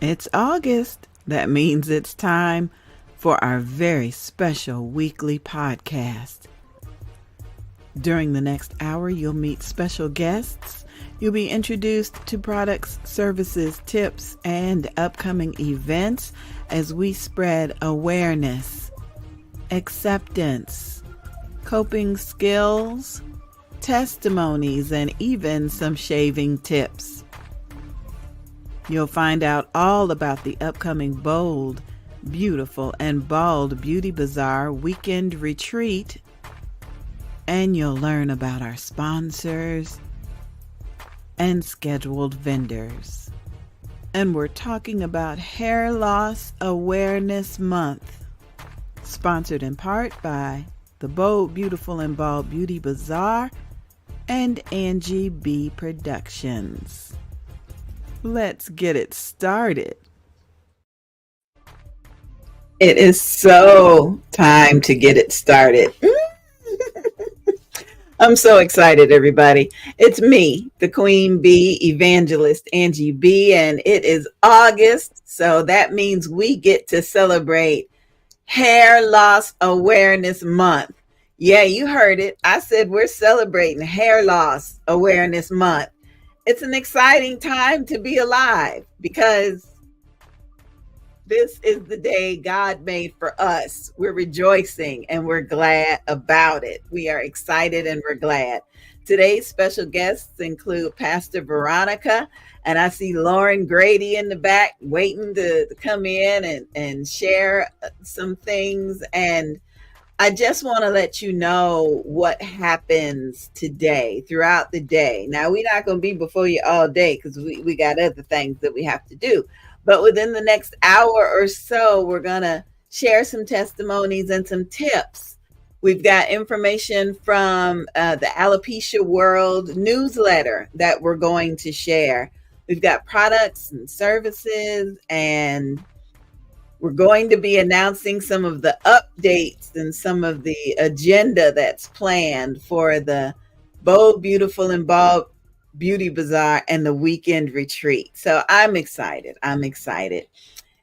It's August. That means it's time for our very special weekly podcast. During the next hour, you'll meet special guests. You'll be introduced to products, services, tips, and upcoming events as we spread awareness, acceptance, coping skills, testimonies, and even some shaving tips. You'll find out all about the upcoming Bold, Beautiful, and Bald Beauty Bazaar weekend retreat, and you'll learn about our sponsors and scheduled vendors. And we're talking about Hair Loss Awareness Month, sponsored in part by the Bold, Beautiful, and Bald Beauty Bazaar and Angie Bee Productions. Let's get it started. It is so time to get it started. I'm so excited, everybody. It's me, the Queen Bee Evangelist, Angie Bee, and it is August, so that means we get to celebrate Hair Loss Awareness Month. Yeah, you heard it. I said we're celebrating Hair Loss Awareness Month. It's an exciting time to be alive because this is the day God made for us. We're rejoicing and we're glad about it. We are excited and we're glad. Today's special guests include Pastor Veronica, and I see Lauren Grady in the back waiting to come in and share some things. And I just want to let you know what happens today, throughout the day. Now, we're not going to be before you all day because we got other things that we have to do. But within the next hour or so, we're going to share some testimonies and some tips. We've got information from the Alopecia World newsletter that we're going to share. We've got products and services, and we're going to be announcing some of the updates and some of the agenda that's planned for the Bold, Beautiful, and Bald Beauty Bazaar and the weekend retreat. So I'm excited. I'm excited.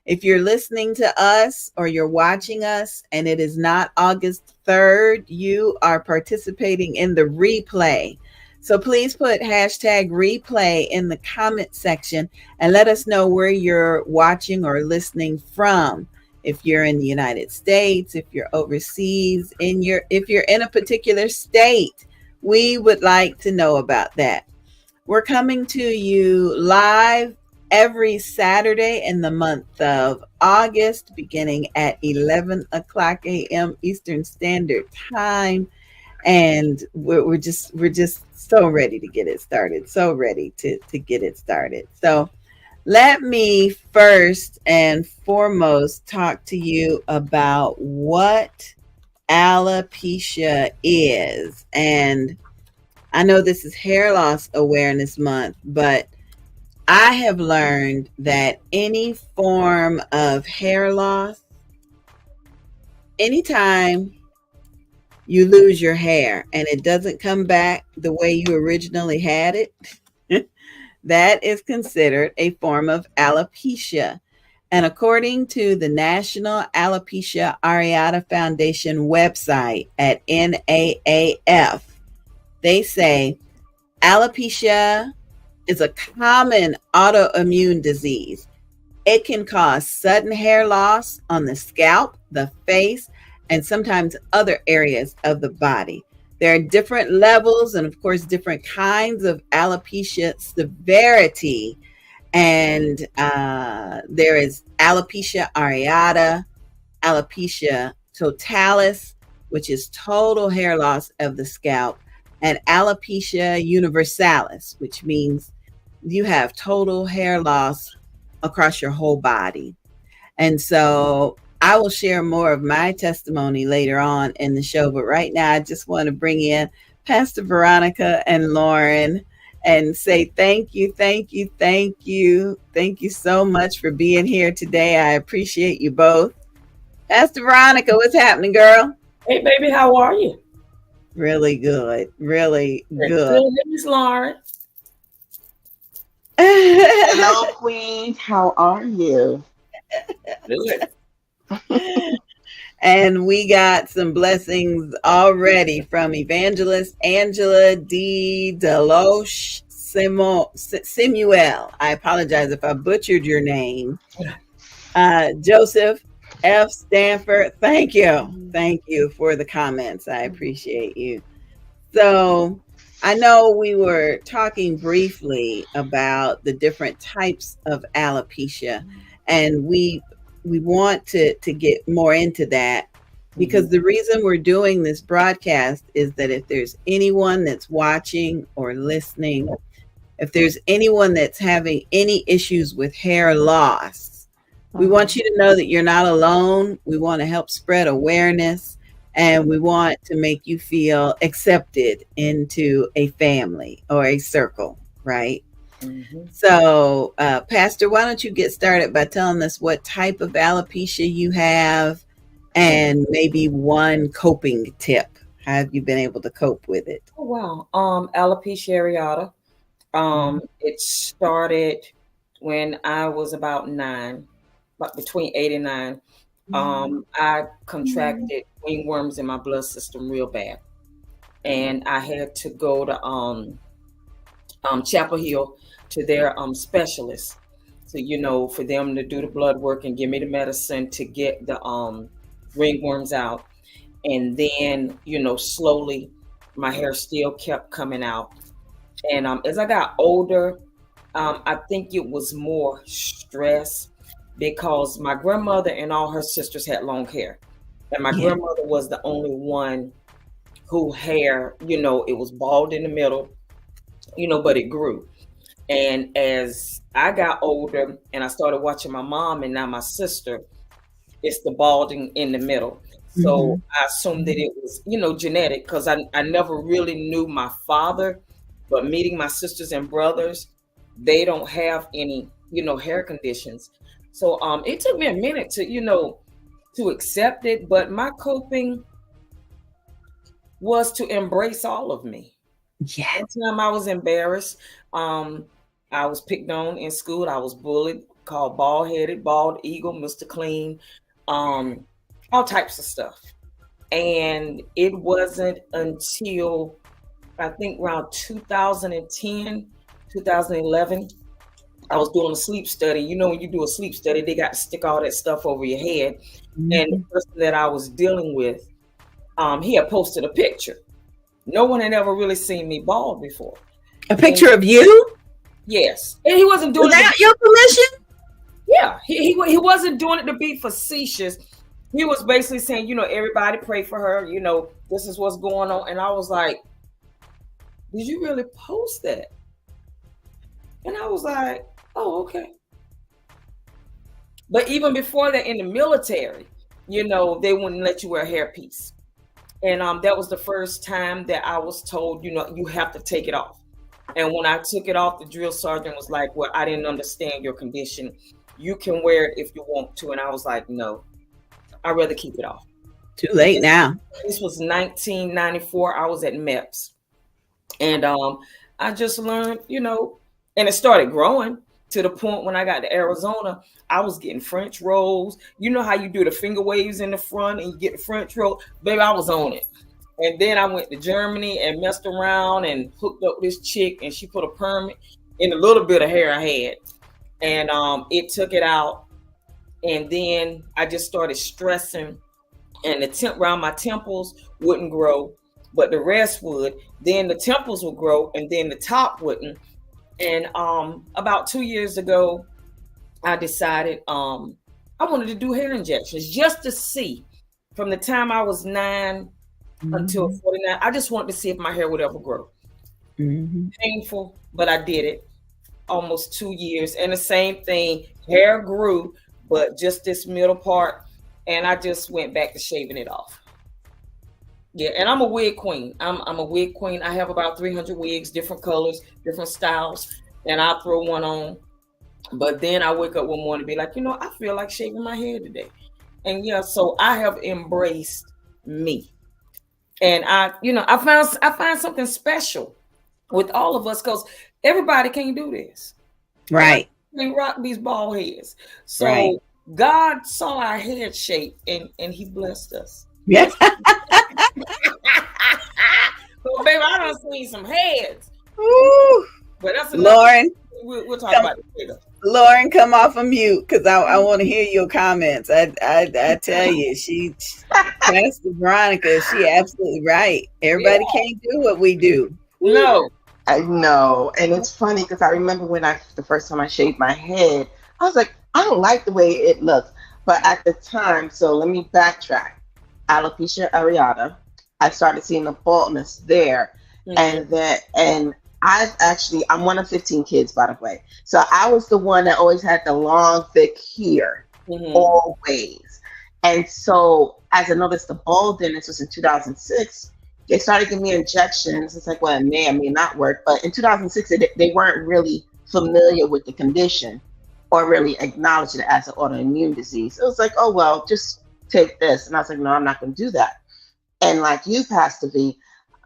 If you're listening to us or you're watching us and it is not August 3rd, you are participating in the replay. So please put hashtag replay in the comment section and let us know where you're watching or listening from. If you're in the United States, if you're overseas, if you're in a particular state, we would like to know about that. We're coming to you live every Saturday in the month of August, beginning at 11 o'clock a.m. Eastern Standard Time. And we're just so ready to get it started. So ready to get it started. So let me first and foremost talk to you about what alopecia is. And I know this is Hair Loss Awareness Month, but I have learned that any form of hair loss, anytime you lose your hair and it doesn't come back the way you originally had it, that is considered a form of alopecia. And according to the National Alopecia Areata Foundation website at NAAF, they say alopecia is a common autoimmune disease. It can cause sudden hair loss on the scalp, the face, and sometimes other areas of the body. There are different levels and, of course, different kinds of alopecia severity. And there is alopecia areata, alopecia totalis, which is total hair loss of the scalp, and alopecia universalis, which means you have total hair loss across your whole body. And so I will share more of my testimony later on in the show. But right now, I just want to bring in Pastor Veronica and Lauren and say thank you, thank you, thank you. Thank you so much for being here today. I appreciate you both. Pastor Veronica, what's happening, girl? Hey, baby, how are you? Really good. Really good. Good, Miss Lauren. Hello, Queens. How are you? Good. And we got some blessings already from Evangelist Angela D. Deloche Simuel. I apologize if I butchered your name. Joseph F. Stanford, thank you. Thank you for the comments. I appreciate you. So I know we were talking briefly about the different types of alopecia, and we want to get more into that Mm-hmm. because the reason we're doing this broadcast is that if there's anyone that's watching or listening, if there's anyone that's having any issues with hair loss, we want Mhm. you to know that you're not alone. We want to help spread awareness and we want to make you feel accepted into a family or a circle, right? Mm-hmm. So, Pastor, why don't you get started by telling us what type of alopecia you have and maybe one coping tip? How have you been able to cope with it? Oh wow. Alopecia areata. Mhm. It started when I was about 9, but between 8 and 9. I contracted wingworms in my blood system real bad, and I had to go to Chapel Hill to their specialist, so for them to do the blood work and give me the medicine to get the ringworms out. And then slowly my hair still kept coming out. And as I got older, I think it was more stress because my grandmother and all her sisters had long hair, and my Yeah. grandmother was the only one who hair, it was bald in the middle, but it grew. And as I got older and I started watching my mom and now my sister, it's the balding in the middle. So Mhm. I assumed that it was, genetic because I never really knew my father, but meeting my sisters and brothers, they don't have any, hair conditions. So it took me a minute to, to accept it, but my coping was to embrace all of me. Yes. One time I was embarrassed. Um, I was picked on in school. I was bullied, called bald headed, bald eagle, Mr. Clean, um, all types of stuff. And it wasn't until I think around 2010, 2011, I was doing a sleep study. When you do a sleep study, they got to stick all that stuff over your head. And the Mhm. person that I was dealing with, he had posted a picture. No one had ever really seen me bald before. A And picture of you yes, and he wasn't doing it to without be, your permission? yeah, he wasn't doing it to be facetious. He was basically saying, everybody pray for her. This is what's going on. And I was like, did you really post that? And I was like, oh, okay. But even before that, in the military, they wouldn't let you wear a hairpiece. And that was the first time that I was told, you have to take it off. And when I took it off, the drill sergeant was like, well, I didn't understand your condition. You can wear it if you want to. And I was like, no, I'd rather keep it off. Too late This, now. this was 1994. I was at MEPS. And I just learned, and it started growing to the point when I got to Arizona, I was getting French rolls. You know how you do the finger waves in the front and you get the French roll? Baby, I was on it. And then I went to Germany and messed around and hooked up with this chick, and she put a permit in a little bit of hair I had. And it took it out. And then I just started stressing, and the temp around my temples wouldn't grow, but the rest would. Then the temples would grow, and then the top wouldn't. And about 2 years ago, I decided I wanted to do hair injections just to see. From the time I was 9 until Mhm. 49, I just wanted to see if my hair would ever grow. Mhm. Painful, but I did it almost 2 years. And the same thing, hair grew, but just this middle part. And I just went back to shaving it off. Yeah, and I'm a wig queen. I'm a wig queen. I have about 300 wigs, different colors, different styles, and I'll throw one on. But then I wake up one morning and be like, I feel like shaving my hair today. And yeah, so I have embraced me. And I find something special with all of us because everybody can't do this. And I Right. can't rock these bald heads. Right. So God saw our head shape and he blessed us. Yeah. Well, baby, I done seen some heads. Ooh. But that's another, Lauren, we'll talk come about it later. Lauren, come off of mute because I want to hear your comments. I tell you, Pastor Veronica, she absolutely right. Yeah. Everybody can't do what we do. Woo. No. I know. And it's funny because I remember when the first time I shaved my head, I was like, I don't like the way it looks. But at the time, so let me backtrack. Alopecia areata, I started seeing the baldness there. Mm-hmm. And I'm one of 15 kids, by the way. So I was the one that always had the long, thick hair, Mm-hmm. always. And so as I noticed the baldness, this was in 2006, they started giving me injections. It's like, well, it may or may not work. But in 2006, they weren't really familiar with the condition or really acknowledged it as an autoimmune disease. It was like, oh, well, just take this. And I was like, no, I'm not going to do that. And like you, Pastor V,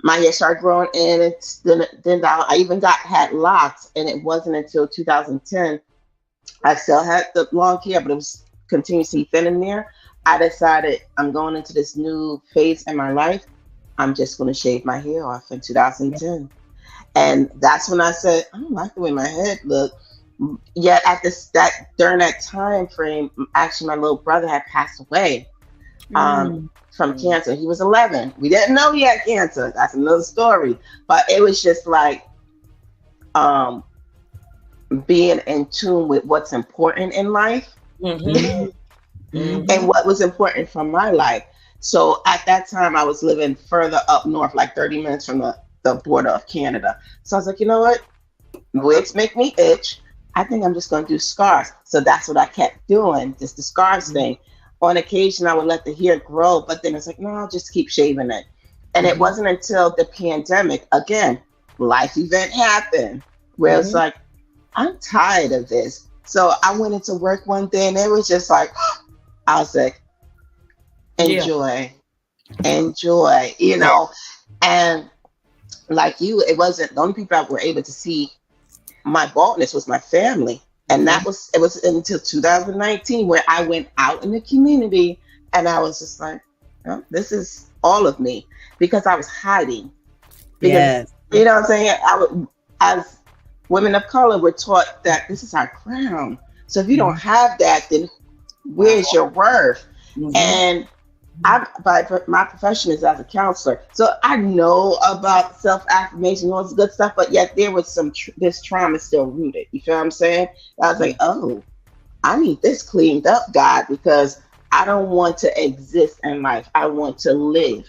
my hair started growing in. Then I even had locks. And it wasn't until 2010, I still had the long hair, but it was continuously thinning there. I decided I'm going into this new phase in my life. I'm just going to shave my hair off in 2010. And that's when I said, I don't like the way my head looked. Yet at during that time frame, actually my little brother had passed away Mm. from cancer. He was 11. We didn't know he had cancer. That's another story. But it was just like um, being in tune with what's important in life Mm-hmm. Mm-hmm. and what was important from my life. So at that time, I was living further up north, like 30 minutes from the border of Canada. So I was like, you know what? Wigs make me itch. I think I'm just going to do scars. So that's what I kept doing, just the scars thing. On occasion, I would let the hair grow, but then it's like, no, I'll just keep shaving it. And it Mm-hmm. wasn't until the pandemic, again, life event happened, where it's Mm-hmm. like, I'm tired of this. So I went into work one day and it was just like, I was like, Yeah. enjoy, enjoy, And like you, it wasn't the only people that were able to see my baldness was my family. And Mm-hmm. it was until 2019 where I went out in the community and I was just like, oh, this is all of me because I was hiding. Because, Yes. you know what I'm saying? As women of color, we're taught that this is our crown. So if you don't Mhm. have that, then Wow. where's your worth? Mm-hmm. And my profession is as a counselor, so I know about self affirmation, all this good stuff. But yet there was this trauma still rooted. You feel what I'm saying? I was like, oh, I need this cleaned up, God, because I don't want to exist in life. I want to live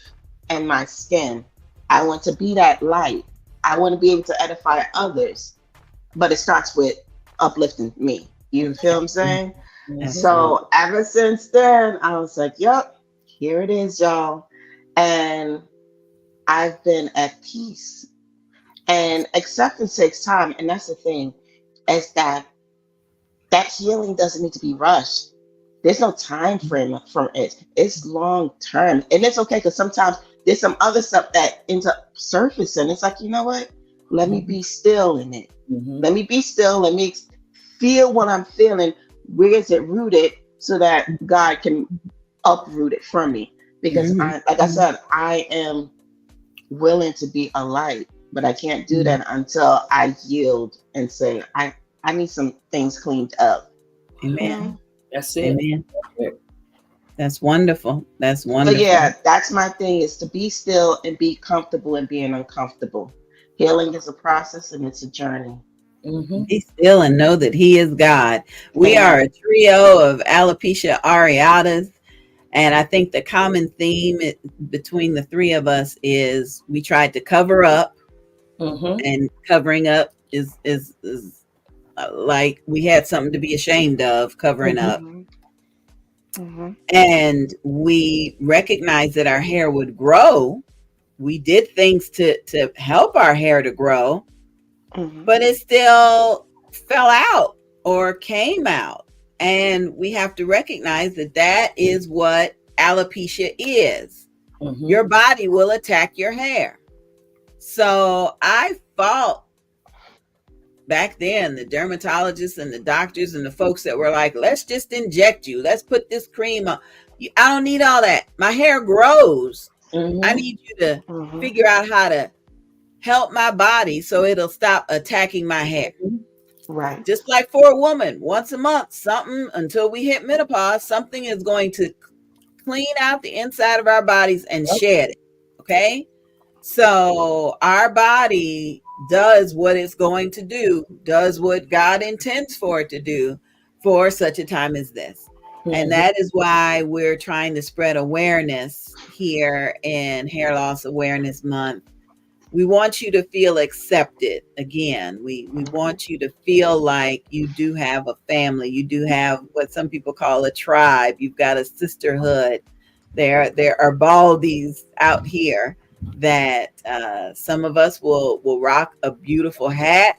in my skin. I want to be that light. I want to be able to edify others. But it starts with uplifting me. You feel what I'm saying? Mm-hmm. Absolutely. So ever since then, I was like, yep, here it is, y'all. And I've been at peace. And acceptance takes time. And that's the thing, is that healing doesn't need to be rushed. There's no time frame from it. It's long term. And it's okay because sometimes there's some other stuff that ends up surfacing. It's like, you know what? Let me Mhm. be still in it. Mm-hmm. Let me be still. Let me feel what I'm feeling. Where is it rooted so that God can uproot it from me? Because Mhm. like I said, I am willing to be a light, but I can't do Mhm. that until I yield and say, I need some things cleaned up. Amen. Mhm. That's it. Amen. That's wonderful. That's So wonderful. yeah, that's my thing is to be still and be comfortable in being uncomfortable. Healing is a process and it's a journey. Mm-hmm. Be still and know that He is God. We are Amen. a trio of alopecia areatas. And I think the common theme between the three of us is we tried to cover up, Mm-hmm. and covering up is like we had something to be ashamed of covering Mm-hmm. up. Hmm. Hmm. And we recognized that our hair would grow. We did things to help our hair to grow, Hmm. but it still fell out or came out. And we have to recognize that that is what alopecia is. Mm-hmm. Your body will attack your hair. So I fought back then, the dermatologists and the doctors and the folks that were like, let's just inject you. Let's put this cream on. I don't need all that. My hair grows. I Mm-hmm. need you to Mm-hmm. figure out how to help my body so it'll stop attacking my hair. Right. Just like for a woman, once a month, something until we hit menopause, something is going to clean out the inside of our bodies and shed it. Okay. So our body does what it's going to do, does what God intends for it to do for such a time as this. And Mhm. that is why we're trying to spread awareness here in Hair Loss Awareness Month. We want you to feel accepted again. We want you to feel like you do have a family. You do have what some people call a tribe. You've got a sisterhood. There are baldies out here that some of us will rock a beautiful hat.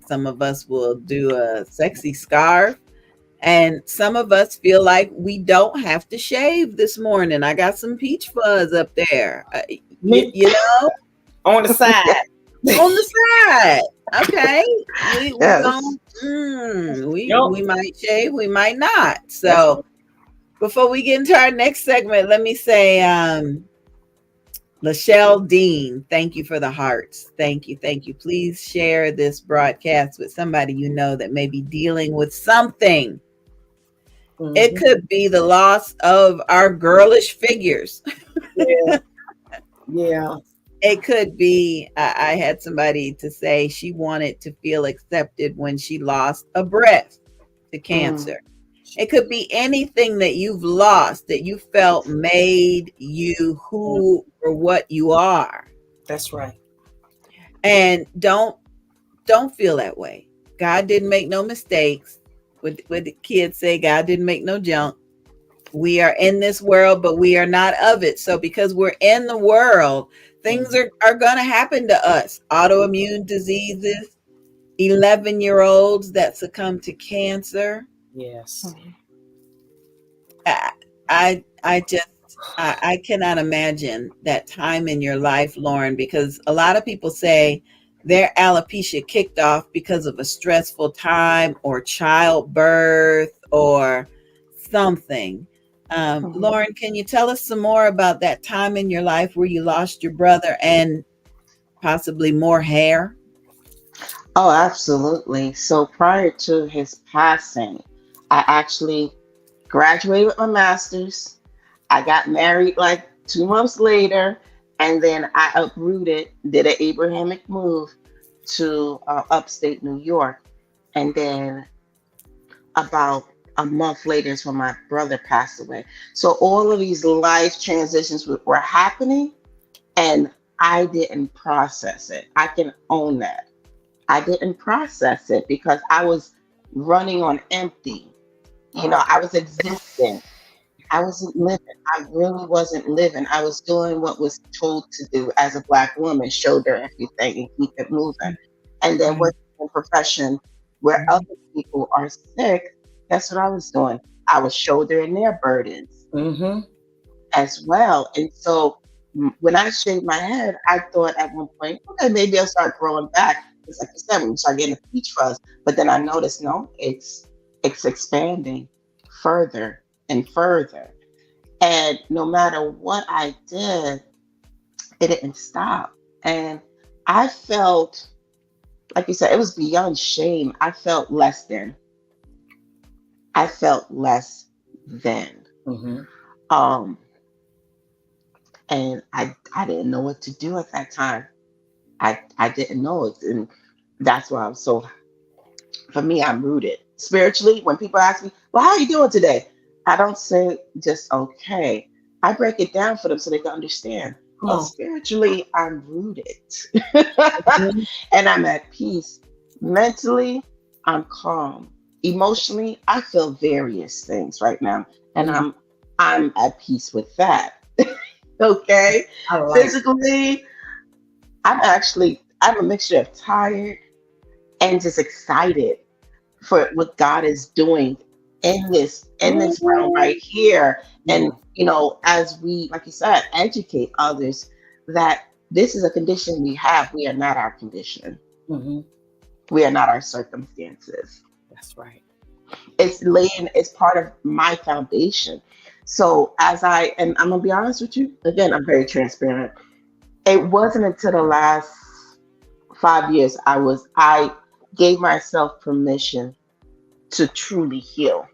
Some of us will do a sexy scarf. And some of us feel like we don't have to shave this morning. I got some peach fuzz up there. Me You know, on the side. on the side. Okay, we Yes. don't. We Yup. might shave, we might not. That's So before we get into our next segment, let me say, Lachelle Dean, thank you for the hearts. Thank you, thank you. Please share this broadcast with somebody you know that may be dealing with something. It mhm. could be the loss of our girlish figures. Yeah. Yeah. It could be, I had somebody to say she wanted to feel accepted when she lost a breast to Mm. cancer. It could be anything that you've lost that you felt made you Mm, who or what you are. that's right. And don't feel that way. God didn't make no mistakes. What the kids say, God didn't make no junk. We are in this world, but we are not of it. So because we're in the world, things Mhm. are going to happen to us. Autoimmune diseases, 11-year-olds that succumb to cancer. Yes. Mhm. I, I just, I cannot imagine that time in your life, Lauren, because a lot of people say their alopecia kicked off because of a stressful time or childbirth or something. Mhm. Lauren, can you tell us some more about that time in your life where you lost your brother and possibly more hair? Oh, absolutely. So prior to his passing, I actually graduated with my master's. I got married like 2 months later, and then I uprooted, did an Abrahamic move to upstate New York. And then about a month later is when my brother passed away. So all of these life transitions were happening, and I didn't process it. I can own that. I didn't process it because I was running on empty. I was existing. I wasn't living. I really wasn't living. I was doing what was told to do as a Black woman, shoulder everything and keep it moving. And then Right. working in a profession where other people are sick, that's what I was doing. I was shouldering their burdens Mhm. as well. And so when I shaved my head, I thought at one point, okay, maybe I'll start growing back. Because like you said, when you start getting a peach fuzz, but then I noticed, no, it's expanding further and further. And no matter what I did, it didn't stop. And I felt, like you said, it was beyond shame. I felt less than. I felt less than. Mhm. Um, and I didn't know what to do at that time. I didn't know it. And that's why I'm so, for me, I'm rooted. Spiritually, when people ask me, well, how are you doing today? I don't say just okay. I break it down for them so they can understand. Come Well, on. spiritually, I'm rooted Mhm. and I'm at peace. Mentally, I'm calm. Emotionally, I feel various things right now, and Mhm. I'm at peace with that. Okay. I like. Physically, I'm a mixture of tired and just excited for what God is doing in this realm right Ooh. here. And Yeah. as we, like you said, educate others that this is a condition we have. We are not our condition. Mhm. We are not our circumstances. That's right. It's part of my foundation. So and I'm gonna be honest with you, again, I'm very transparent. It wasn't until the last 5 years I gave myself permission to truly heal.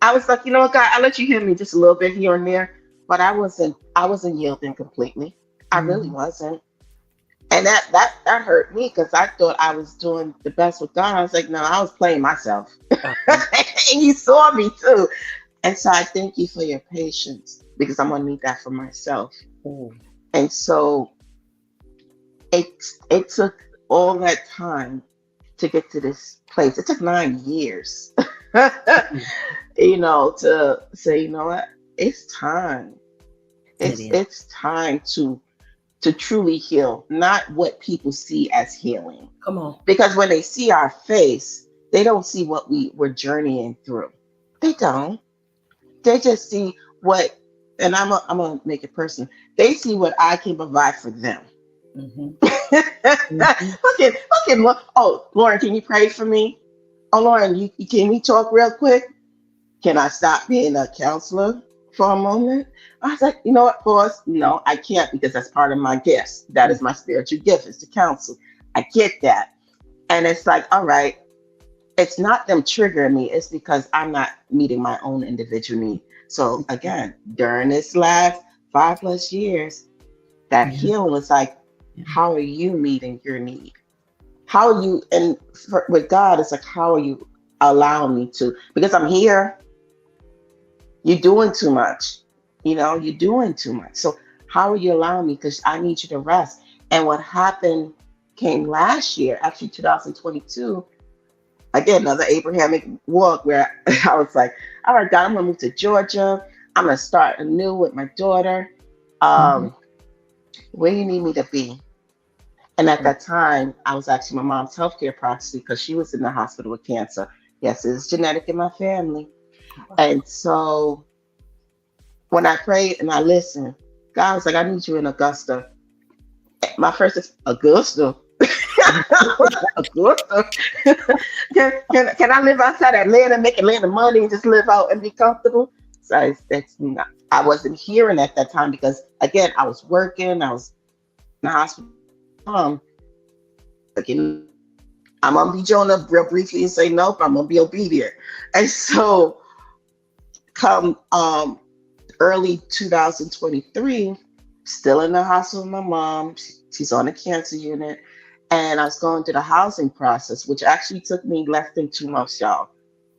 I was like, you know what, God, I let you heal me just a little bit here and there, but I wasn't yielding completely. I really Mhm. wasn't. And that hurt me because I thought I was doing the best with God. I was like, no, I was playing myself. Uh-huh. And you saw me too. And so I thank you for your patience because I'm gonna need that for myself. Ooh. And so it it took all that time to get to this place. It took 9 years, to say, you know what, it's time. It It's is. it's time to truly heal, not what people see as healing. Come on. Because when they see our face, they don't see what we were journeying through. They don't. They just see what, and I'm gonna make it personal. They see what I can provide for them. Mm-hmm. Mhm. Oh, Lauren, can you pray for me? Oh, Lauren, can we talk real quick? Can I stop being a counselor for a moment? I was like, you know what, pause. No, I can't because that's part of my gifts. That is my spiritual gift, is to counsel. I get that. And it's like, all right, it's not them triggering me, it's because I'm not meeting my own individual need. So again, during this last 5 plus years, that Yeah. healing was like, Yeah. how are you meeting your need? How are you, and with God, it's like, how are you allowing me to? Because I'm here, you're doing too much. You're doing too much. So how are you allowing me? Because I need you to rest. And what happened came last year, actually 2022, again, another Abrahamic walk where I was like, all right, God, I'm gonna move to Georgia. I'm gonna start anew with my daughter. Mhm. Um, where you need me to be? And at that time, I was actually my mom's healthcare proxy because she was in the hospital with cancer. Yes, it's genetic in my family. And so when I prayed and I listened, God was like, I need you in Augusta. My first is Augusta. Augusta. Can I live outside Atlanta, make Atlanta money, and just live out and be comfortable? So that's not. I wasn't hearing at that time because again, I was working. I was in the hospital. Um, again, I'm gonna be Jonah real briefly and say nope. I'm gonna be obedient. And so come early 2023, still in the hospital with my mom. She's on a cancer unit. And I was going through the housing process, which actually took me less than 2 months, y'all.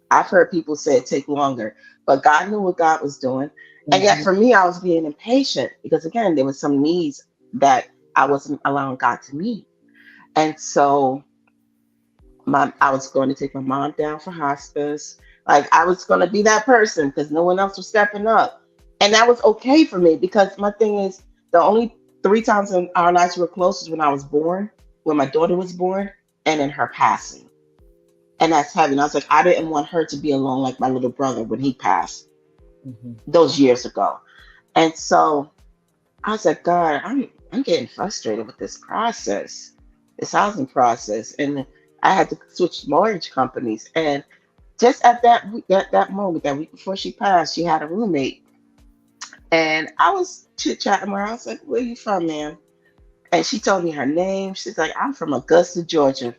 I've heard people say it take longer, but God knew what God was doing. And yet Mhm. for me, I was being impatient because again, there was some needs that I wasn't allowing God to meet. And so I was going to take my mom down for hospice. Like I was going to be that person because no one else was stepping up. And that was okay for me because my thing is the only 3 times in our lives we were close is when I was born, when my daughter was born, and in her passing. And that's heavy. And I was like, I didn't want her to be alone like my little brother when he passed Mm-hmm. those years ago. And so I was like, God, I'm getting frustrated with this process, this housing process. And I had to switch mortgage companies. And just at that moment, that week before she passed, she had a roommate. And I was chit chatting with her. I was like, where you from, man? And she told me her name. She's like, I'm from Augusta, Georgia.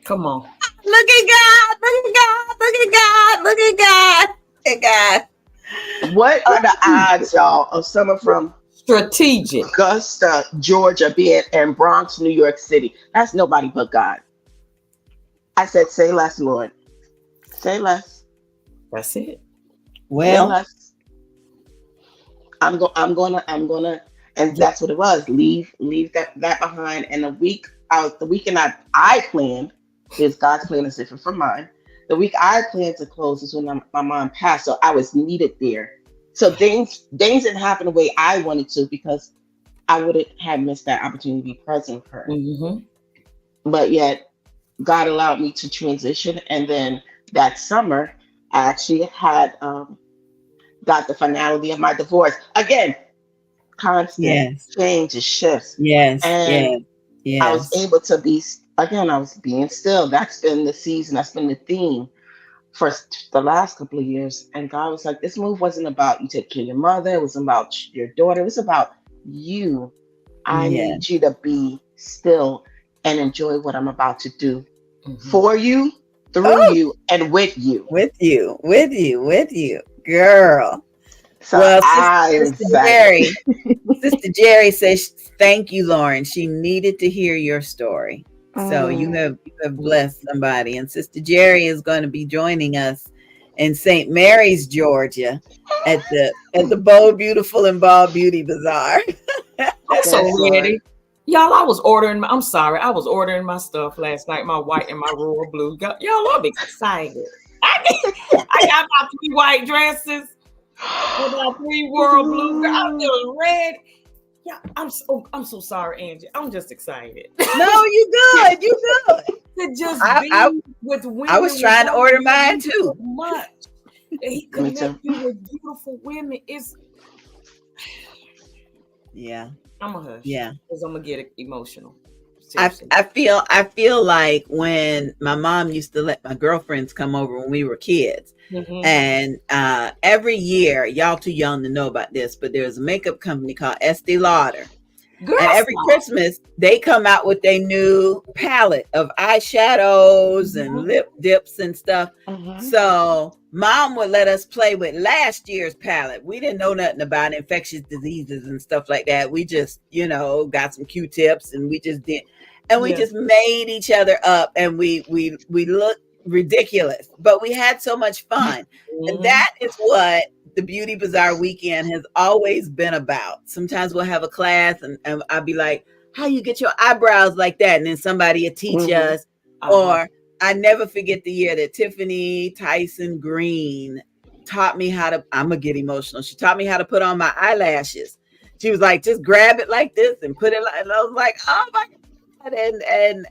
Come on. Look at God. Look at God. Look at God. Look at God. Look at What are the odds, y'all, of someone from Strategic. Augusta, Georgia, being in Bronx, New York City? That's nobody but God. I said, say less, Lord. Say less. That's it. Say Well, less. I'm gonna, and that's what it was. Leave that behind. And the weekend I planned, because God's plan is different from mine. The week I planned to close is when my mom passed, so I was needed there. So things didn't happen the way I wanted to because I would have missed that opportunity to be present for her. Mm-hmm. But yet God allowed me to transition, and then that summer I actually had got the finality of my divorce again. Constant yes. changes, shifts, Yes. and Yes. I was Yes. able to be. again, I was being still. That's been the season. That's been the theme for the last couple of years. And God was like, this move wasn't about you take care of your mother. It wasn't about your daughter. It was about you. I Yeah. need you to be still and enjoy what I'm about to do Mhm. for you, through Oh, you, and with you. with you, girl. So Well, I am Sister excited. Jerry, Sister Jerry says, "Thank you, Lauren. She needed to hear your story. So Mm. you have blessed somebody." And Sister Jerry is going to be joining us in St. Mary's, Georgia, at the Bold, Beautiful, and Bald Beauty Bazaar. I'm so Yes, Lord. ready. Y'all, I'm sorry. I was ordering my stuff last night, my white and my royal blue. Y'all, I'm excited. I got my 3 white dresses with my 3 royal blue. I'm feeling red. Yeah, I'm so sorry, Angie. I'm just excited No, you good. You good. to just I be with women. I was trying to God order loves mine you so too. much. And he Me connects too. you with beautiful women. Yeah. I'm a hush Yeah. because I'm gonna get emotional. I, Seriously. I feel like when my mom used to let my girlfriends come over when we were kids, Mm-hmm. and every year, y'all too young to know about this, but there's a makeup company called Estee Lauder. Girl, And every stop. Christmas, they come out with a new palette of eyeshadows and lip dips and stuff. Mm-hmm. So mom would let us play with last year's palette. We didn't know nothing about infectious diseases and stuff like that. We just, got some Q-tips and we just did. And we Yeah. just made each other up, and we looked ridiculous, but we had so much fun. And Mm-hmm. that is what the Beauty Bazaar weekend has always been about. Sometimes we'll have a class, and I'll be like, how you get your eyebrows like that? And then somebody will teach Mm-hmm. us. Uh-huh. Or I never forget the year that Tiffany Tyson Green taught me I'm going to get emotional. She taught me how to put on my eyelashes. She was like, just grab it like this and put it like, and I was like, oh my God.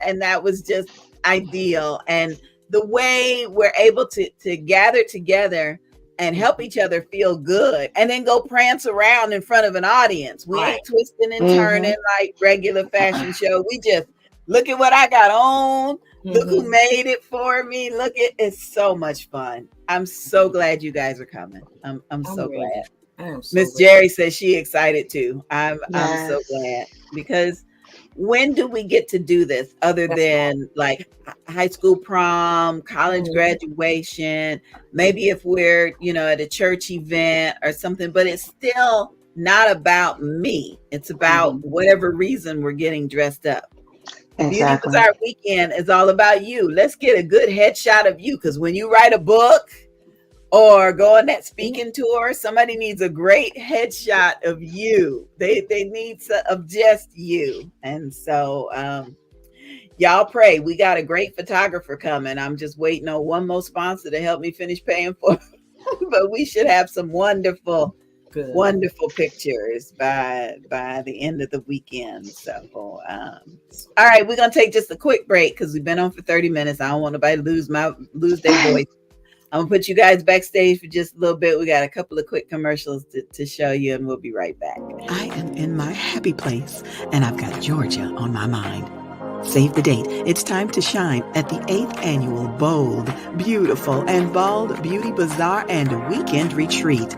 And that was just ideal. And the way we're able to gather together and help each other feel good, and then go prance around in front of an audience. We Right. ain't twisting and Mm-hmm. turning like regular fashion show. We just look at what I got on. Look who Mm-hmm. made it for me. It's so much fun. I'm so glad you guys are coming. I'm I'm so ready. glad. I am so Miss ready. Jerry says she excited too. I'm so Yes. glad, because when do we get to do this other That's right. than like high school prom, college Mhm. graduation, maybe if we're, at a church event or something, but it's still not about me. It's about Mhm. whatever reason we're getting dressed up. Beauty Exactly. Bazaar weekend is all about you. Let's get a good headshot of you, because when you write a book or go on that speaking tour, somebody needs a great headshot of you. They need of just you. And so y'all pray. We got a great photographer coming. I'm just waiting on one more sponsor to help me finish paying for but we should have some wonderful Good. pictures by the end of the weekend. So all right, we're gonna take just a quick break because we've been on for 30 minutes. I don't want nobody to lose their voice. I'm gonna put you guys backstage for just a little bit. We got a couple of quick commercials to show you, and we'll be right back. I am in my happy place, and I've got Georgia on my mind. Save the date. It's time to shine at the 8th annual Bold, Beautiful, and Bald Beauty Bazaar and Weekend Retreat.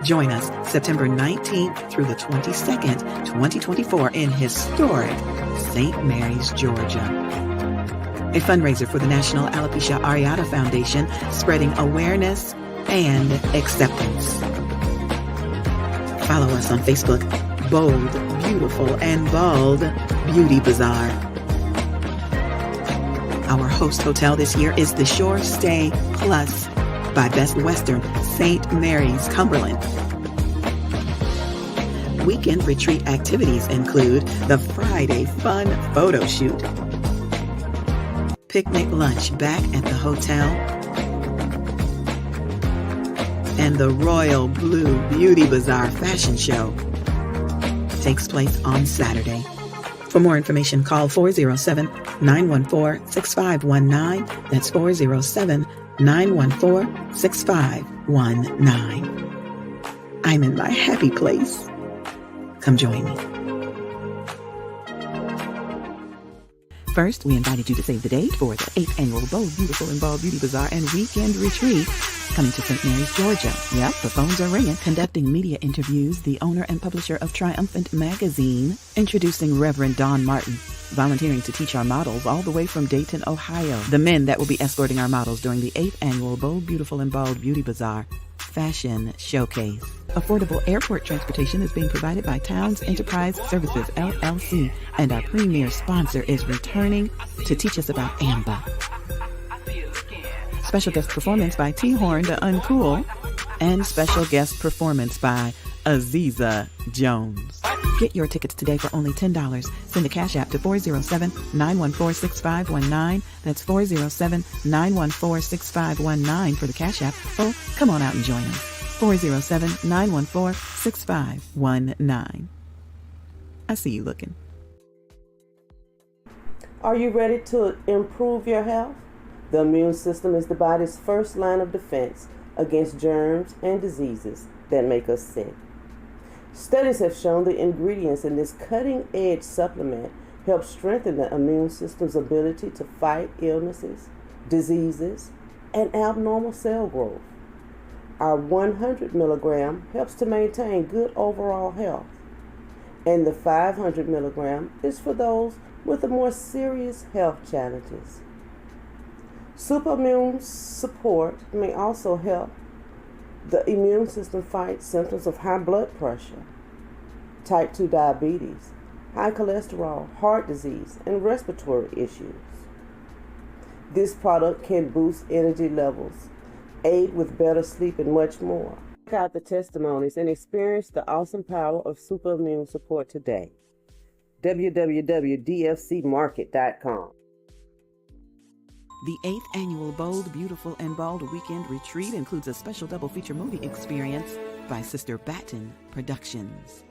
Join us September 19th through the 22nd, 2024 in historic St. Mary's, Georgia. A fundraiser for the National Alopecia Areata Foundation, spreading awareness and acceptance. Follow us on Facebook, Bold, Beautiful, and Bald Beauty Bazaar. Our host hotel this year is the Shore Stay Plus by Best Western, St. Mary's, Cumberland. Weekend retreat activities include the Friday Fun Photo Shoot, picnic lunch back at the hotel, and the Royal Blue Beauty Bazaar Fashion Show takes place on Saturday. For more information, call 407-914-6519. That's 407-914-6519. I'm in my happy place. Come join me. First, we invited you to save the date for the 8th annual Bold, Beautiful, and Bald Beauty Bazaar and Weekend Retreat coming to St. Mary's, Georgia. Yep, the phones are ringing. Conducting media interviews, the owner and publisher of Triumphant Magazine, introducing Reverend Don Martin, volunteering to teach our models all the way from Dayton, Ohio. The men that will be escorting our models during the 8th annual Bold, Beautiful, and Bald Beauty Bazaar Fashion Showcase. Affordable airport transportation is being provided by Towns Enterprise Services, LLC, and our premier sponsor is returning to teach us about AMBA. Special guest performance by T-Horn the Uncool, and special guest performance by Aziza Jones. Get your tickets today for only $10. Send a cash app to 407-914-6519. That's 407-914-6519 for the cash app. So come on out and join us. 407-914-6519. I see you looking. Are you ready to improve your health? The immune system is the body's first line of defense against germs and diseases that make us sick. Studies have shown the ingredients in this cutting-edge supplement help strengthen the immune system's ability to fight illnesses, diseases, and abnormal cell growth. Our 100 milligram helps to maintain good overall health, and the 500 milligram is for those with the more serious health challenges. Superimmune support may also help the immune system fight symptoms of high blood pressure, type 2 diabetes, high cholesterol, heart disease, and respiratory issues. This product can boost energy levels, aid with better sleep, and much more. Check out the testimonies and experience the awesome power of superimmune support today. www.dfcmarket.com. The 8th annual Bold, Beautiful, and Bald Weekend Retreat includes a special double feature movie experience by Sister Batten Productions.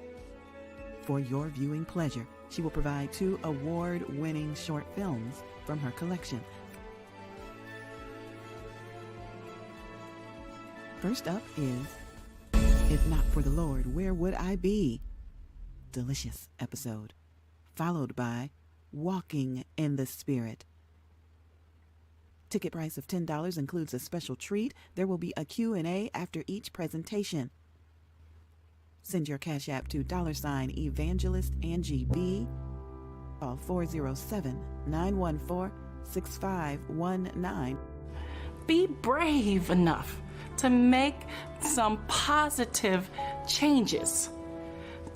For your viewing pleasure, she will provide 2 award-winning short films from her collection. First up is If Not for the Lord, Where Would I Be? Delicious episode. Followed by Walking in the Spirit. Ticket price of $10 includes a special treat. There will be a Q&A after each presentation. Send your cash app to $Evangelist Angie Bee. Call 407-914-6519. Be brave enough to make some positive changes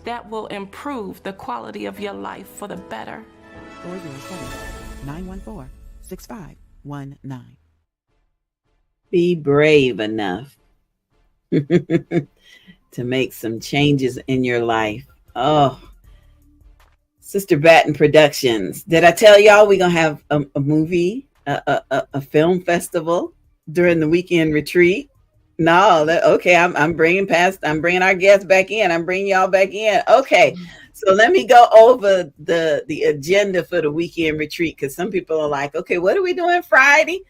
that will improve the quality of your life for the better. 407-914-6519. Be brave enough to make some changes in your life. Oh, Sister Batten Productions. Did I tell y'all we're going to have a movie, a film festival during the weekend retreat? No, okay. I'm bringing our guests back in. I'm bringing y'all back in. Okay. So let me go over the agenda for the weekend retreat, because some people are like, okay, what are we doing Friday?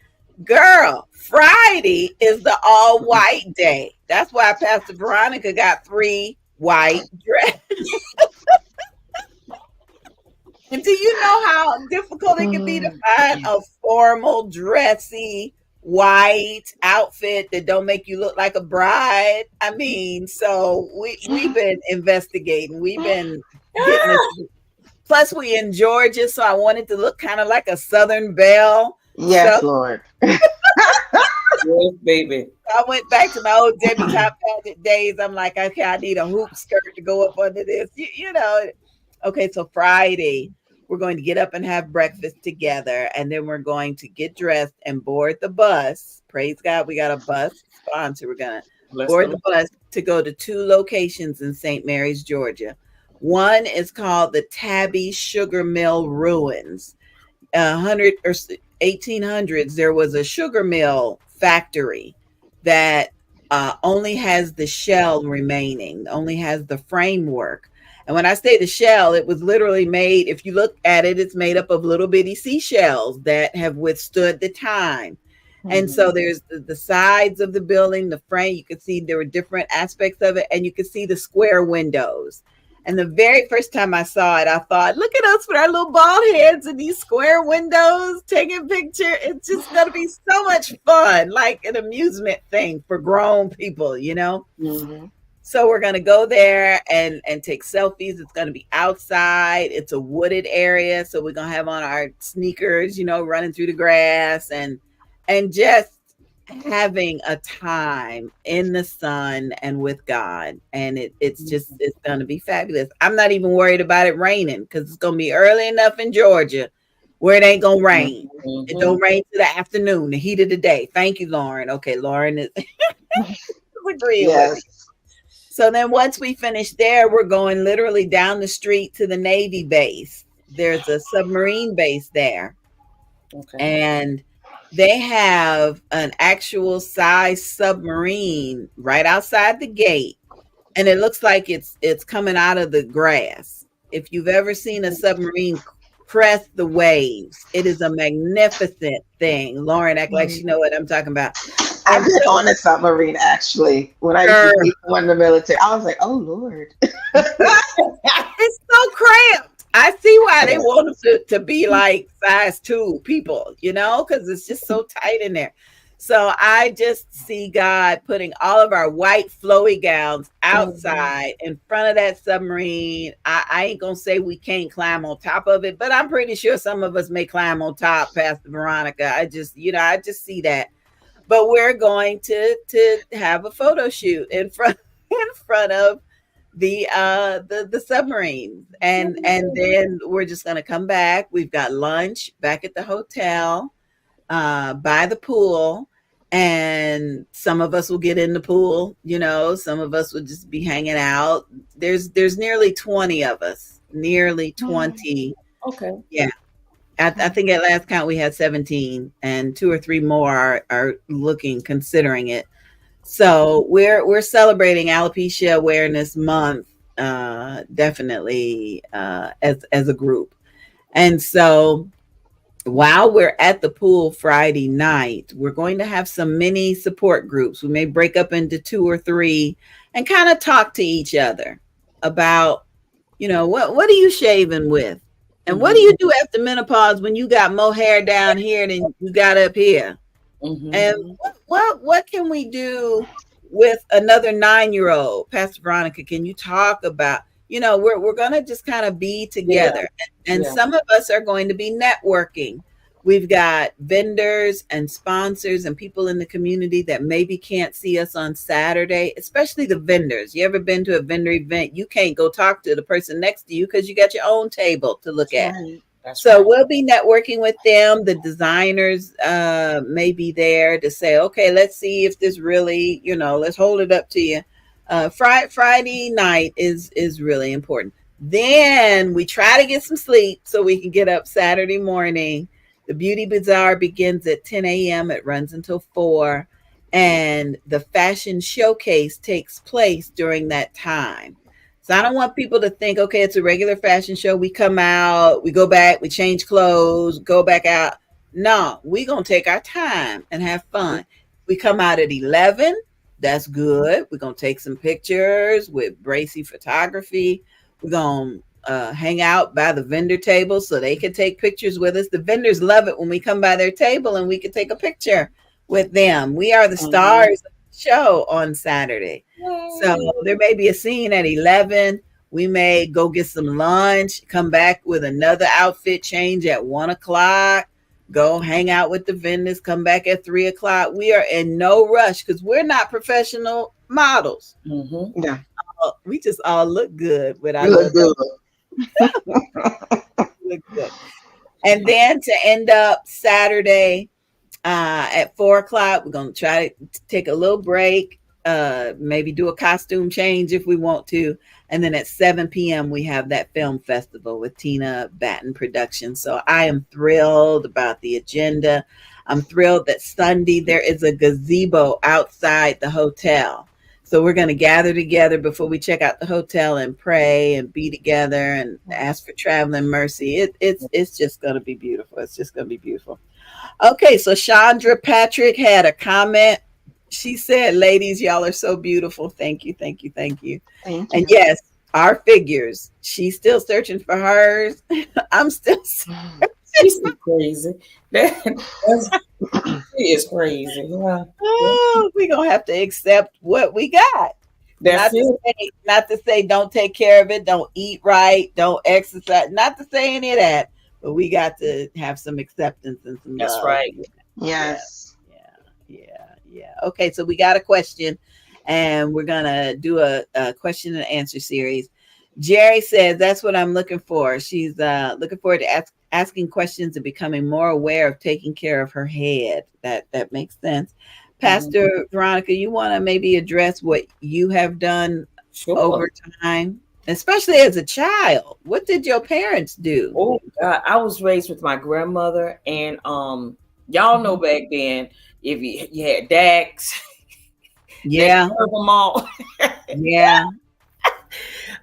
Girl, Friday is the all white day. That's why Pastor Veronica got 3 white dresses. And do you know how difficult it can be to find a formal, dressy, white outfit that don't make you look like a bride? I mean, so we've been investigating. We've been getting this. Plus, we in Georgia, so I wanted to look kind of like a Southern belle. Yes, So Lord. Yes, baby. I went back to my old Debbie Top Pageant days. I'm like, okay, I need a hoop skirt to go up under this. You know. Okay, so Friday, we're going to get up and have breakfast together, and then we're going to get dressed and board the bus. Praise God, we got a bus sponsor. We're going to board the bus to go to 2 locations in St. Mary's, Georgia. One is called the Tabby Sugar Mill Ruins. 1800s, there was a sugar mill factory that only has the shell remaining, only has the framework. And when I say the shell, it was literally made, if you look at it, it's made up of little bitty seashells that have withstood the time. Mm-hmm. And so there's the sides of the building, the frame, you could see there were different aspects of it, and you could see the square windows. And the very first time I saw it, I thought, look at us with our little bald heads and these square windows taking picture. It's just going to be so much fun, like an amusement thing for grown people, you know? Mm-hmm. So we're going to go there and take selfies. It's going to be outside. It's a wooded area. So we're going to have on our sneakers, you know, running through the grass and just having a time in the sun and with God. And it's going to be fabulous. I'm not even worried about it raining because it's going to be early enough in Georgia where it ain't going to rain. Mhm. It don't rain to the afternoon, the heat of the day. Thank you, Lauren. Okay, Lauren is agreeing with me. Yes. So then once we finish there, we're going literally down the street to the Navy base. There's a submarine base there. Okay. And they have an actual size submarine right outside the gate. And it looks like it's coming out of the grass. If you've ever seen a submarine crest the waves, it is a magnificent thing. Lauren act like she know what I'm talking about. I've And been so, on a submarine actually. When I used to be in the military, I was like, "Oh Lord." it's so cramped. I see why they want them to be like size 2 people, you know, because it's just so tight in there. So I just see God putting all of our white flowy gowns outside in front of that submarine. I ain't gonna say we can't climb on top of it, but I'm pretty sure some of us may climb on top, Pastor Veronica. I just see that. But we're going to have a photo shoot in front of the submarine, and then we're just going to come back. We've got lunch back at the hotel by the pool, and some of us will get in the pool, you know, some of us will just be hanging out. There's nearly 20 of us, nearly 20. Okay. Yeah, I think at last count we had 17, and 2 or 3 more are considering it. So we're celebrating Alopecia Awareness Month, definitely as a group. And so while we're at the pool Friday night, we're going to have some mini support groups. We may break up into 2 or 3 and kind of talk to each other about, you know, what are you shaving with? And what do you do after menopause when you got more hair down here than you got up here? Mm-hmm. And what can we do with another 9-year-old? Pastor Veronica, can you talk about, you know, we're going to just kind of be together. And some of us are going to be networking. We've got vendors and sponsors and people in the community that maybe can't see us on Saturday, especially the vendors. You ever been to a vendor event? You can't go talk to the person next to you because you got your own table to look at. So we'll be networking with them. The designers may be there to say, okay, let's see if this really, you know, let's hold it up to you. Friday night is really important. Then we try to get some sleep so we can get up Saturday morning. The Beauty Bazaar begins at 10 a.m. It runs until 4. And the fashion showcase takes place during that time. So I don't want people to think, okay, it's a regular fashion show. We come out, we go back, we change clothes, go back out. No, we're going to take our time and have fun. We come out at 11. That's good. We're going to take some pictures with Bracy Photography. We're going to hang out by the vendor table so they can take pictures with us. The vendors love it when we come by their table and we can take a picture with them. We are the stars of the show on Saturday. So there may be a scene at 11. We may go get some lunch, come back with another outfit change at 1 o'clock, go hang out with the vendors, come back at 3 o'clock. We are in no rush because we're not professional models. Mm-hmm. Yeah. We just all look good with our Look good. look good. And then to end up Saturday at 4 o'clock, we're going to try to take a little break, maybe do a costume change if we want to. And then at 7 p.m., we have that film festival with Tina Batten Productions. So I am thrilled about the agenda. I'm thrilled that Sunday there is a gazebo outside the hotel. So we're going to gather together before we check out the hotel and pray and be together and ask for traveling mercy. It's just going to be beautiful. It's just going to be beautiful. Okay, so Chandra Patrick had a comment. She said, ladies, y'all are so beautiful. Thank you, thank you, thank you. Thank you. And yes, our figures. She's still searching for hers. I'm still. She's so crazy. She is crazy. Yeah. Oh, we're gonna have to accept what we got. That's it. Not to say don't take care of it, don't eat right, don't exercise. Not to say any of that, but we got to have some acceptance and some That's love. right. Yeah, Yes. yeah. Okay, so we got a question, and we're gonna do a question and answer series. Jerry says that's what I'm looking for. She's looking forward to asking questions and becoming more aware of taking care of her head. That makes sense. Pastor Veronica, you want to maybe address what you have done Sure. over time, especially as a child? What did your parents do? Oh God, I was raised with my grandmother, and y'all know back then, if you had Dax, Yeah, Bergamot, yeah.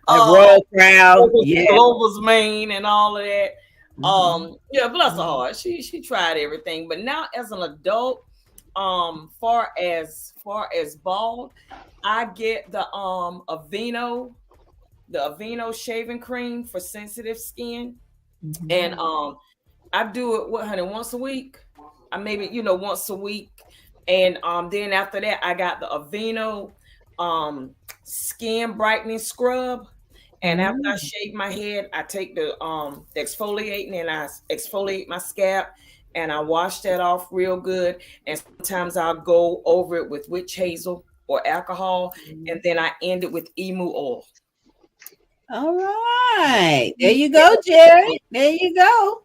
A royal crowd. Yeah. Glover's Maine, and all of that. Yeah, bless her heart. She tried everything, but now as an adult, far as bald, I get the Aveeno shaving cream for sensitive skin, and I do it honey, once a week. I maybe once a week, and then after that I got the Aveeno skin brightening scrub. And after I shave my head, I take the exfoliating and I exfoliate my scalp, and I wash that off real good. And sometimes I'll go over it with witch hazel or alcohol, and then I end it with emu oil. All right. There you go, Jerry. There you go.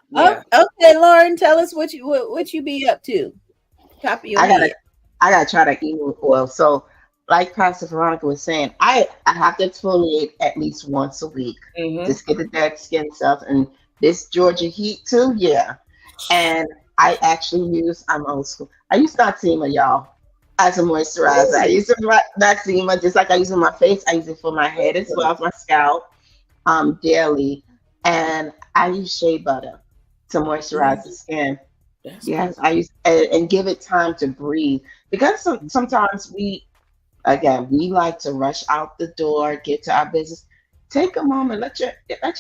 Yeah. Oh, okay, Lauren, tell us what you be up to. Top of your head. I gotta try that emu oil. So, like Pastor Veronica was saying, I have to exfoliate at least once a week. Just get the dead skin cells. And this Georgia heat too, yeah. And I actually I'm old school. I use Noxzema, y'all, as a moisturizer. I use Noxzema just like I use it on my face. I use it for my head as well as my scalp, daily. And I use shea butter to moisturize the skin. Yes, I use and give it time to breathe, because sometimes we like to rush out the door, get to our business. Take a moment, let your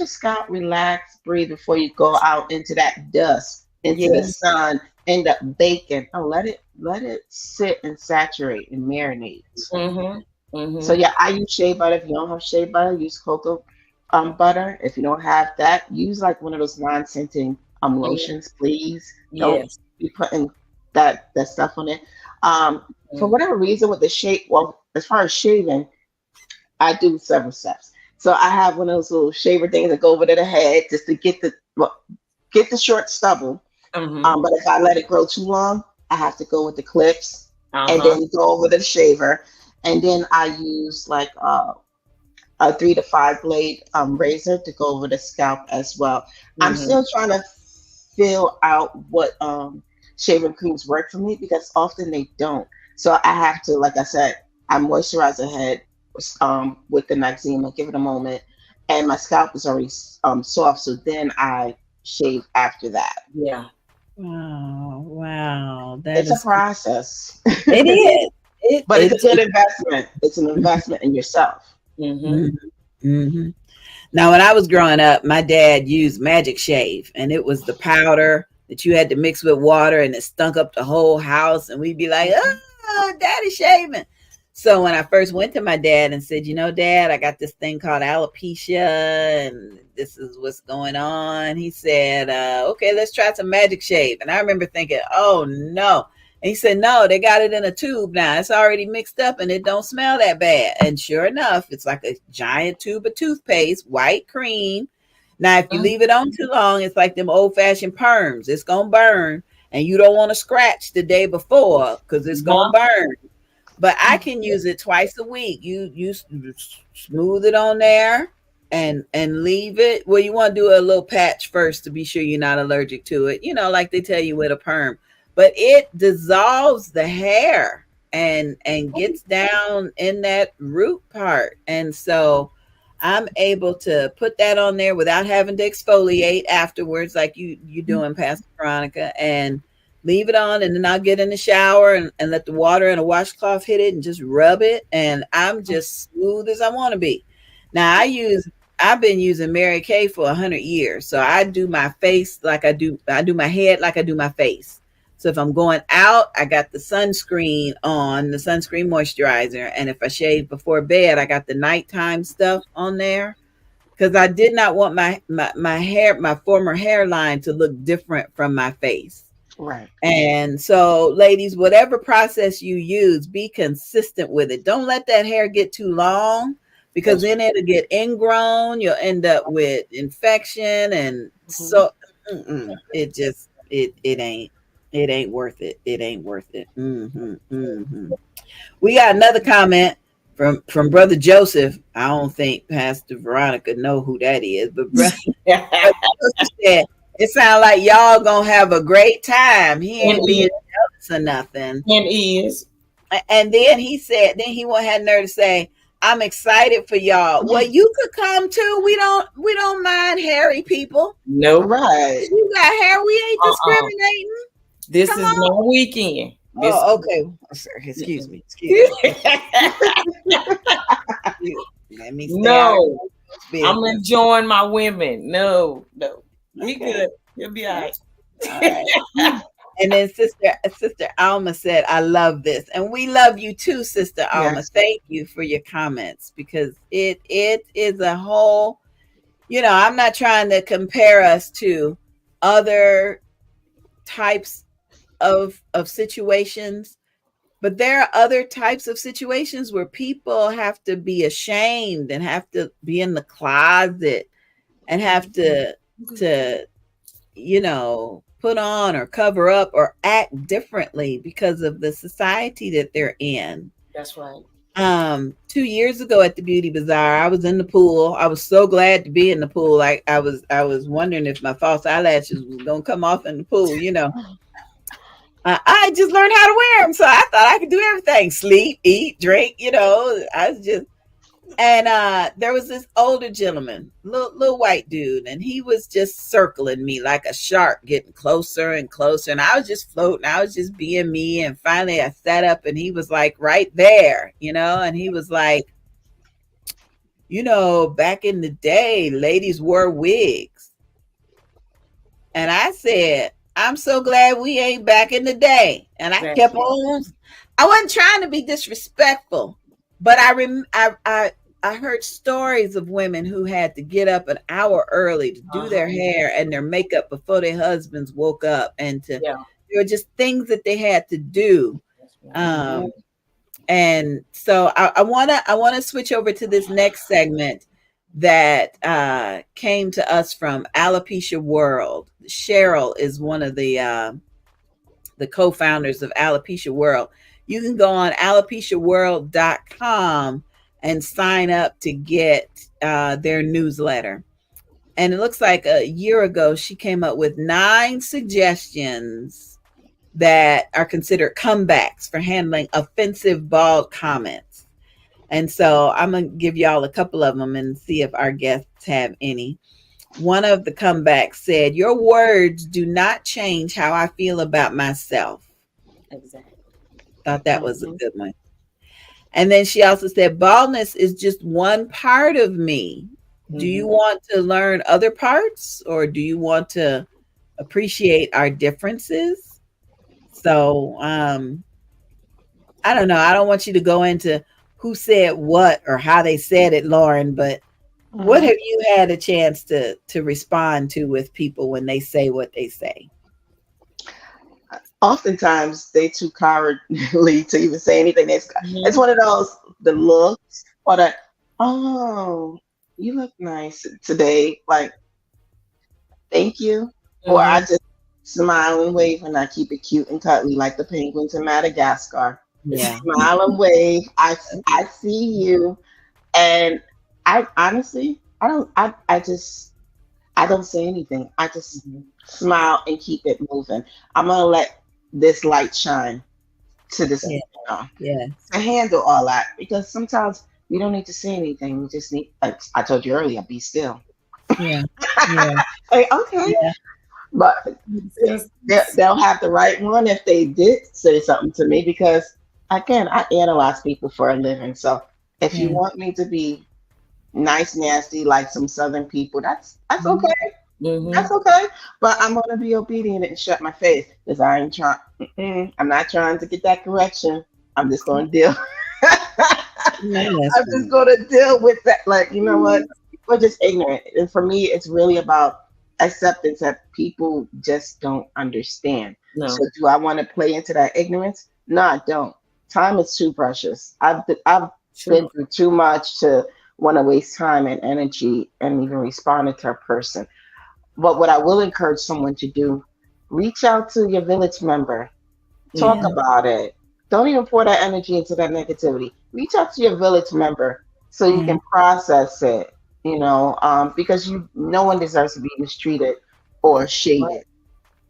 scalp relax, breathe before you go out into that dust, into the sun, end up baking. Oh, let it sit and saturate and marinate. So yeah, I use shea butter. If you don't have shea butter, use cocoa butter. If you don't have that, use like one of those non-scenting lotions, please. Don't be putting that stuff on it. For whatever reason, with the shave, well, as far as shaving, I do several steps. So I have one of those little shaver things that go over to the head just to get the short stubble. But if I let it grow too long, I have to go with the clips and then go over the shaver. And then I use like a 3 to 5 blade razor to go over the scalp as well. I'm still trying to fill out what shaving creams work for me, because often they don't. So I have to, like I said, I moisturize the head with the Noxzema, give it a moment, and my scalp is already soft. So then I shave after that. Yeah. Wow. It's a process. It is. But it's a good investment. It's an investment in yourself. Now, when I was growing up, my dad used Magic Shave, and it was the powder that you had to mix with water, and it stunk up the whole house. And we'd be like, "Oh, Daddy's shaving." So when I first went to my dad and said, Dad, I got this thing called alopecia, and this is what's going on, he said, okay, let's try some Magic Shave. And I remember thinking, oh no. And he said, no, they got it in a tube now. It's already mixed up and it don't smell that bad. And sure enough, it's like a giant tube of toothpaste, white cream. Now, if you leave it on too long, it's like them old-fashioned perms. It's going to burn, and you don't want to scratch the day before because it's going to burn. But I can use it twice a week. You smooth it on there and leave it. Well, you want to do a little patch first to be sure you're not allergic to it. Like they tell you with a perm. But it dissolves the hair and gets down in that root part. And so I'm able to put that on there without having to exfoliate afterwards, like you doing, Pastor Veronica, and leave it on. And then I'll get in the shower and let the water and a washcloth hit it and just rub it. And I'm just smooth as I want to be. Now I've been using Mary Kay for 100 years. So I do my face like I do my head like I do my face. So if I'm going out, I got the sunscreen on, the sunscreen moisturizer. And if I shave before bed, I got the nighttime stuff on there. Because I did not want my hair, my former hairline to look different from my face. Right. And so, ladies, whatever process you use, be consistent with it. Don't let that hair get too long, because then it'll get ingrown. You'll end up with infection, and so it ain't worth it. It ain't worth it. We got another comment from Brother Joseph. I don't think Pastor Veronica know who that is, but Brother Joseph said, it sounds like y'all gonna have a great time. He ain't being jealous or nothing. And is. And then he said, then he had nerve to say, I'm excited for y'all. Well, you could come too. We don't mind hairy people. No. Right. You got hair. We ain't discriminating. This is my weekend. Oh, okay. Sorry, excuse me. Let me no. I'm enjoying my women. No. We good. You'll be all right. And then Sister Alma said, I love this. And we love you too, Sister Alma. Yes. Thank you for your comments, because it is a whole, I'm not trying to compare us to other types of situations, but there are other types of situations where people have to be ashamed and have to be in the closet and have to put on or cover up or act differently because of the society that they're in. That's right. 2 years ago at the Beauty Bazaar, I was in the pool. I was so glad to be in the pool. Like I was wondering if my false eyelashes was gonna come off in the pool. I just learned how to wear them, so I thought I could do everything: sleep, eat, drink. I was just. And there was this older gentleman, little white dude, and he was just circling me like a shark, getting closer and closer. And I was just floating. I was just being me. And finally I sat up, and he was like right there, and he was like, back in the day, ladies wore wigs. And I said, I'm so glad we ain't back in the day. And I kept on. I wasn't trying to be disrespectful, but I heard stories of women who had to get up an hour early to do their hair and their makeup before their husbands woke up, and there were just things that they had to do. And so I want to switch over to this next segment that came to us from Alopecia World. Cheryl is one of the co-founders of Alopecia World. You can go on alopeciaworld.com and sign up to get their newsletter. And it looks like a year ago, she came up with 9 suggestions that are considered comebacks for handling offensive bald comments. And so I'm going to give y'all a couple of them and see if our guests have any. One of the comebacks said, your words do not change how I feel about myself. Exactly. Thought that was a good one. And then she also said, baldness is just one part of me. Do you want to learn other parts, or do you want to appreciate our differences? So I don't know. I don't want you to go into who said what or how they said it, Lauren, but what have you had a chance to respond to with people when they say what they say? Oftentimes they too cowardly to even say anything. It's one of those, the looks, or that, oh, you look nice today, like, thank you. Or I just smile and wave, and I keep it cute and cuddly like the penguins in Madagascar. Yeah. Smile and wave. I see you. And I honestly, I don't say anything. I just smile and keep it moving. I'm gonna let this light shine to this, to handle all that, because sometimes we don't need to say anything. We just need, like I told you earlier, be still. Yeah. Like, okay. Yeah. But they'll have the right one if they did say something to me, because again, I analyze people for a living. So if you want me to be nice, nasty, like some Southern people. That's okay. Mm-hmm. That's okay. But I'm gonna be obedient and shut my face because I ain't trying. I'm not trying to get that correction. I'm just gonna deal. No, that's I'm just gonna deal with that. Like, you know what? We're just ignorant, and for me, it's really about acceptance that people just don't understand. So, No. do I want to play into that ignorance? No, I don't. Time is too precious. I've been Sure. through too much to want to waste time and energy and even responding to a person. But what I will encourage someone to do, reach out to your village member, talk yeah. Mm-hmm. about it. Don't even pour that energy into that negativity. Reach out to your village member so you Yeah. can process it, because no one deserves to be mistreated or Right. shaded.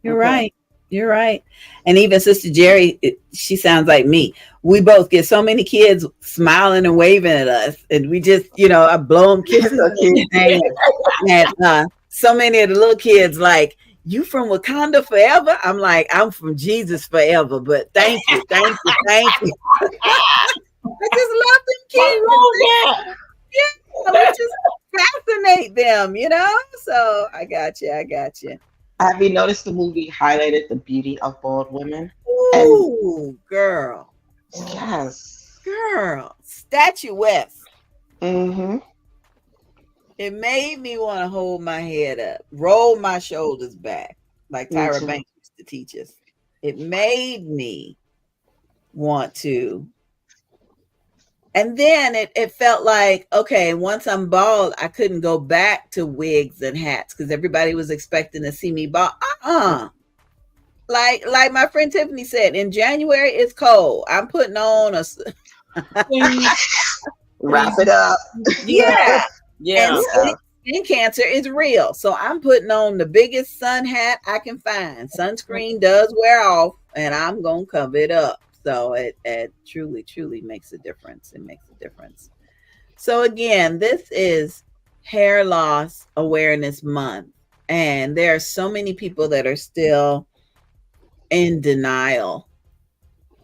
You're Okay. right. You're right. And even Sister Jerry, she sounds like me. We both get so many kids smiling and waving at us, and we just, I blow them kisses So and cute. everything. And so many of the little kids like, "You from Wakanda forever?" I'm like, "I'm from Jesus forever." But thank you, thank you, thank you. I just love them kids. I love Yeah, we just fascinate them. So I got you. I got you. Have you noticed the movie highlighted the beauty of bald women? And Ooh, girl, that. yes. girl, statuesque. Mm-hmm. It made me want to hold my head up, roll my shoulders back, like Me Tyra too. Banks used to teach us. It made me want to. And then it felt like, okay, once I'm bald, I couldn't go back to wigs and hats because everybody was expecting to see me bald. Like my friend Tiffany said, in January it's cold. I'm putting on a Please, Wrap please. it up. Yeah. yeah, and Yeah. Yeah. skin cancer is real. So I'm putting on the biggest sun hat I can find. Sunscreen does wear off, and I'm gonna cover it up. So it truly, truly makes a difference. It makes a difference. So again, this is Hair Loss Awareness Month, and there are so many people that are still in denial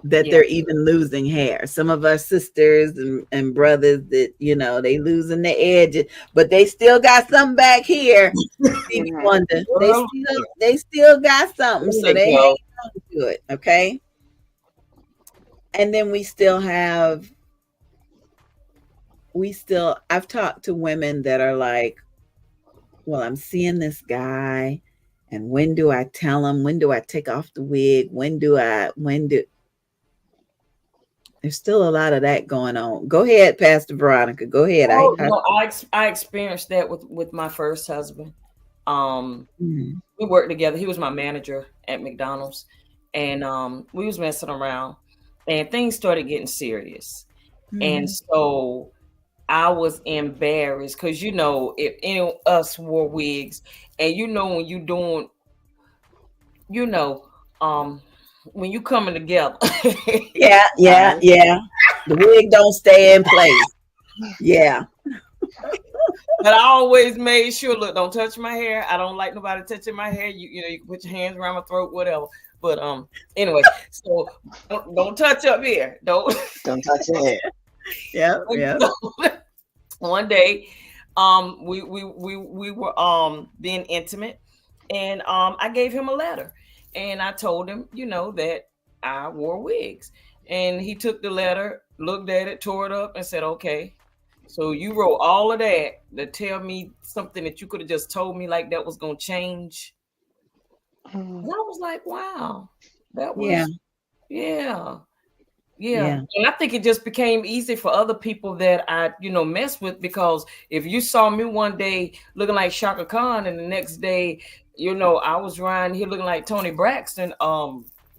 that Yeah. they're even losing hair. Some of our sisters and brothers that, they losing the edge, but they still got something back here. Stevie Mhm. Wonder. They Girl, still got something. there So you they hang go. on to it. Okay. And then I've talked to women that are like, well, I'm seeing this guy, and when do I tell him? When do I take off the wig? When do there's still a lot of that going on. Go ahead, Pastor Veronica. Go ahead. Oh no, I experienced that with my first husband. Mhm. We worked together. He was my manager at McDonald's, and we was messing around, and things started getting serious. And Mhm. so I was embarrassed because if any of us wore wigs, and when you doing, you know, um, when you coming together. Yeah, yeah, Right. yeah. The wig don't stay in place. Yeah. But I always made sure, look, don't touch my hair. I don't like nobody touching my hair. You can put your hands around my throat, whatever. But anyway, so don't touch up here. Don't. Don't touch your hair. Yeah, yeah. One day, we were being intimate, and I gave him a letter, and I told him, that I wore wigs, and he took the letter, looked at it, tore it up, and said, "Okay, so you wrote all of that to tell me something that you could have just told me like that was gonna change." And Mhm. I was like, "Wow, that Yeah, was yeah." Yeah, yeah. and I think it just became easy for other people that I, mess with, because if you saw me one day looking like Shaka Khan and the next day, I was riding here looking like Tony Braxton,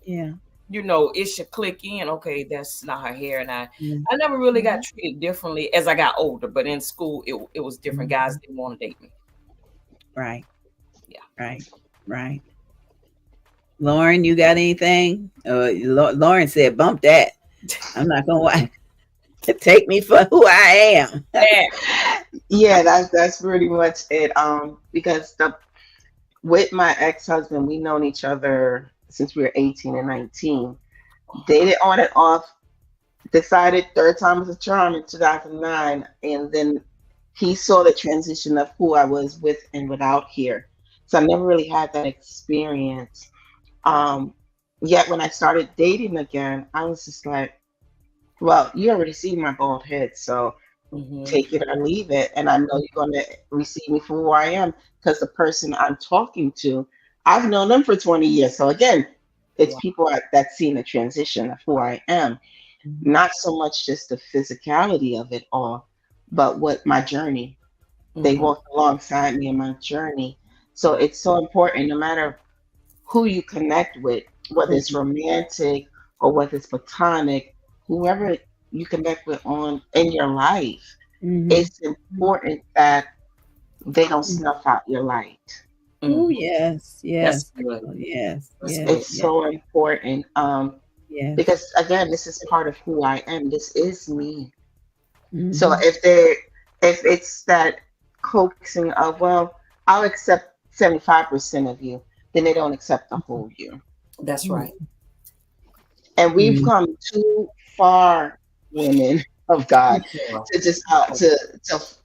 Yeah. it should click in. Okay, that's not her hair, and I Yeah. never really got Mhm. treated differently as I got older, but in school it was different. Guys Mhm. didn't want to date me. Right, Yeah. right, right. Lauren, you got anything? Lauren said, bump that. I'm not gonna lie. Take me for who I am. Yeah. Yeah, that's pretty much it. Because with my ex-husband, we known each other since we were 18 and 19. Dated on and off, decided third time was a charm in 2009, and then he saw the transition of who I was with and without here. So I never really had that experience. Um, Yet when I started dating again, I was just like, well, you already see my bald head, so Mm-hmm. take it or leave it. And I know you're going to receive me for who I am because the person I'm talking to, I've known them for 20 years. So again, it's Wow. people that seen the transition of who I am, not so much just the physicality of it all, but what my journey. They Mm-hmm. walked alongside me in my journey. So it's so important, no matter who you connect with, whether it's romantic or whether it's platonic, whoever you connect with on in your life, Mm-hmm. it's important that they don't snuff out your light. Oh, Mm-hmm. yes, That's yes, good. girl. Yes, That's yes, good. It's yes, so important. yes. Because again, this is part of who I am. This is me. So Mm-hmm. if it's that coaxing of, well, I'll accept 75% of you, then they don't accept the whole you. That's right. And we've Mm-hmm. come too far, women of God, to just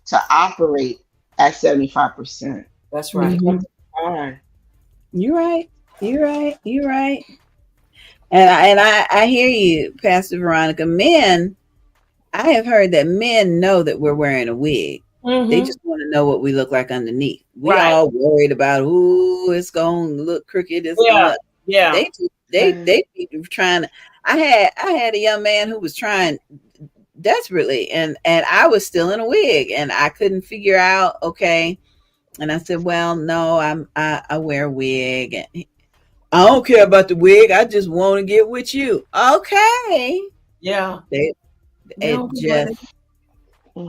to operate at 75%. That's We've right. come Mm-hmm. too far. You're right. You're right. You're right. And I hear you, Pastor Veronica. Men, I have heard that men know that we're wearing a wig. They Mm-hmm. just want to know what we look like underneath. We Right. all worried about, ooh, it's gonna look crooked. It's Yeah. gonna. Yeah. They be trying to. I had a young man who was trying desperately, and I was still in a wig, and I couldn't figure out. Okay, and I said, well, no, I wear a wig, and I don't care about the wig. I just want to get with you. Okay, Yeah. they, We it don't be just worried.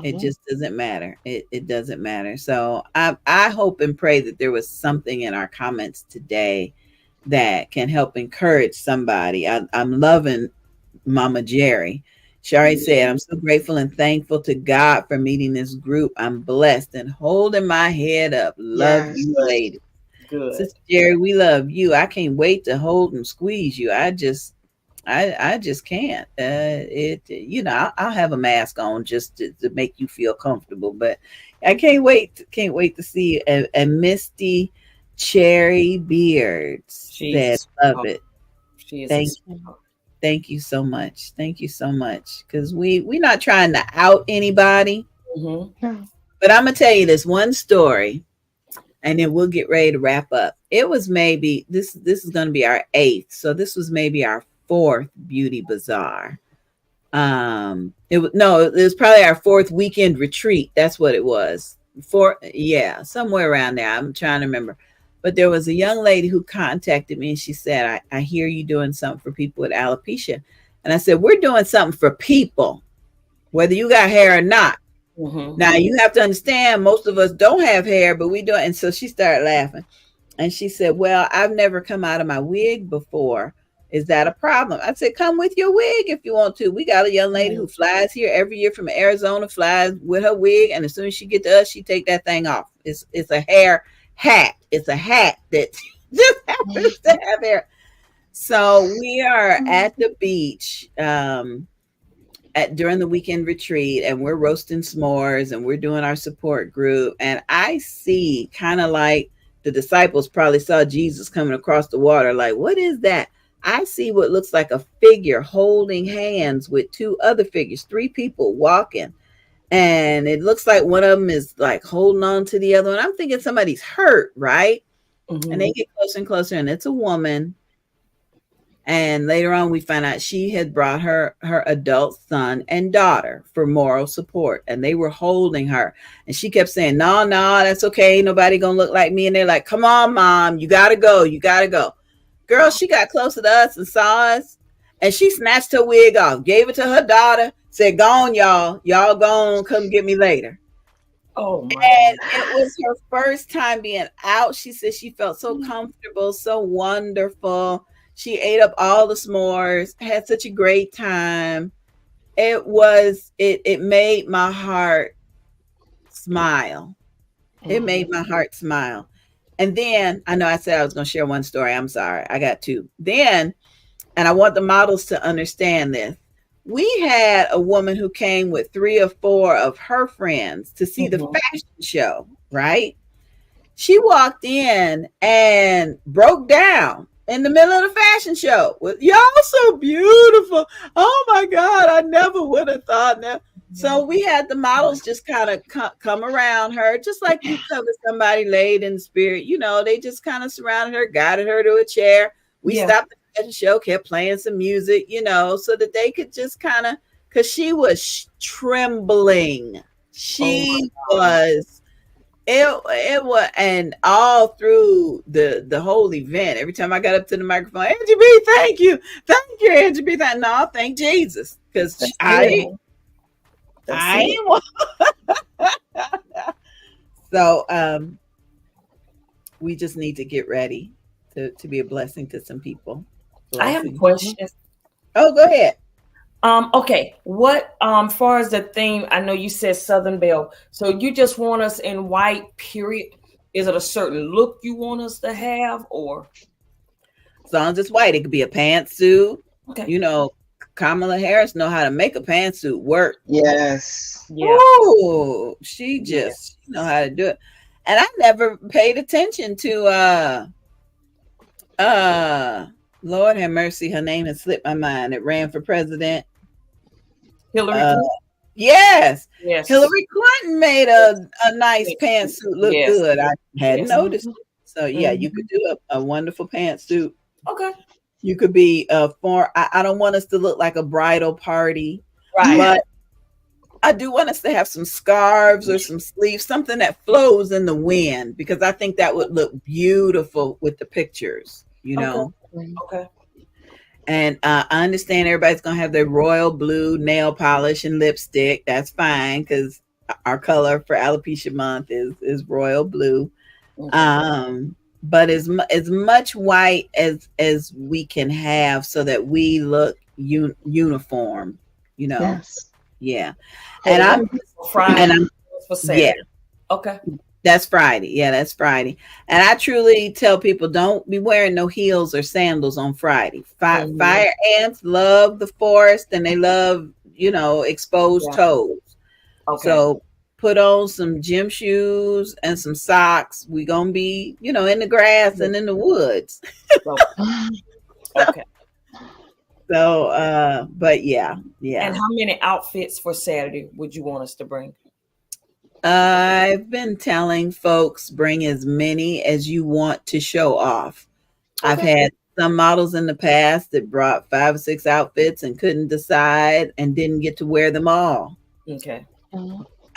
it Hmm. just doesn't matter. It doesn't matter. So I hope and pray that there was something in our comments today that can help encourage somebody. I'm loving Mama Jerry. Shari said, I'm so grateful and thankful to God for meeting this group. I'm blessed and holding my head up. Love Yes. you, Good. lady. Good. Sister Jerry, we love you. I can't wait to hold and squeeze you. I just can't. I'll have a mask on just to make you feel comfortable, but I can't wait to see you. And Misty Cherry Beards She's a said, love sweetheart. it. She is a Thank you. sweetheart. Thank you so much. Thank you so much. Because we're not trying to out anybody, Mm-hmm. No. but I'm gonna tell you this one story, and then we'll get ready to wrap up. It was maybe this is going to be our eighth, so this was maybe our fourth beauty bazaar. It was probably our fourth weekend retreat. That's what it was. Yeah, somewhere around there. I'm trying to remember. But there was a young lady who contacted me and she said, I hear you doing something for people with alopecia. And I said, we're doing something for people, whether you got hair or not. Mm-hmm. Now you have to understand most of us don't have hair, but we do. And so she started laughing. And she said, well, I've never come out of my wig before. Is that a problem? I said, come with your wig if you want to. We got a young lady who flies here every year from Arizona, flies with her wig, and as soon as she get to us, she take that thing off. It's a hair hat. It's a hat that just happens to have hair. So we are at the beach during the weekend retreat, and we're roasting s'mores and we're doing our support group. And I see kind of like the disciples probably saw Jesus coming across the water, like, what is that? I see what looks like a figure holding hands with two other figures, three people walking. And it looks like one of them is like holding on to the other one. I'm thinking somebody's hurt, right? And Mm-hmm. they get closer and closer, and it's a woman. And later on, we found out she had brought her adult son and daughter for moral support, and they were holding her. And she kept saying, "No, no, that's okay. Nobody gonna look like me." And they're like, "Come on, mom, you gotta go. You gotta go." Girl, she got closer to us and saw us, and she snatched her wig off, gave it to her daughter, said, "Go on, y'all. Y'all go on. Come get me later." Oh my And God. it was her first time being out. She said she felt so comfortable, so wonderful. She ate up all the s'mores, had such a great time. It made my heart smile. It made my heart smile. And then I know I said I was going to share one story. I'm sorry. I got two. Then, and I want the models to understand this. we had a woman who came with 3 or 4 of her friends to see the fashion show, right? She walked in and broke down in the middle of the fashion show. With, y'all so beautiful. Oh my God, I never would have thought that. So we had the models just kind of come around her, just like you cover somebody laid in spirit. You know, they just kind of surrounded her, guided her to a chair. We stopped the fashion show, kept playing some music, you know, so that they could just kind of, because she was trembling. She was. It was, and all through the whole event, every time I got up to the microphone, Angie B, thank you, Angie B. No, thank Jesus, because I so we just need to get ready to be a blessing to some people. I have a question. Oh, go ahead. Okay. What far as the theme, I know you said Southern Belle. So you just want us in white, period. Is it a certain look you want us to have, or as long as it's white? It could be a pantsuit. Okay. You know, Kamala Harris know how to make a pantsuit work. Yes. Yeah. Oh, she just know how to do it. And I never paid attention to Lord have mercy, her name has slipped my mind. It ran for president. Hillary Clinton? Yes. Yes. Hillary Clinton made a nice pantsuit look good. I hadn't noticed it. So yeah, you could do a wonderful pantsuit. Okay. You could be I don't want us to look like a bridal party. Right. But I do want us to have some scarves or some sleeves, something that flows in the wind, because I think that would look beautiful with the pictures, you know. Okay. And I understand everybody's going to have their royal blue nail polish and lipstick. That's fine, because our color for alopecia month is royal blue. But as much white as we can have, so that we look uniform, you know. Yes. Yeah. And I'm Friday. And I'm for Saturday. Okay. That's Friday. Yeah, that's Friday. And I truly tell people, don't be wearing no heels or sandals on Friday. Fire ants love the forest, and they love, you know, exposed toes. Okay. So put on some gym shoes and some socks. We gonna be, you know, in the grass and in the woods. Okay. So but yeah. And how many outfits for Saturday would you want us to bring? I've been telling folks, bring as many as you want to show off. Okay. I've had some models in the past that brought 5 or 6 outfits and couldn't decide and didn't get to wear them all. Okay.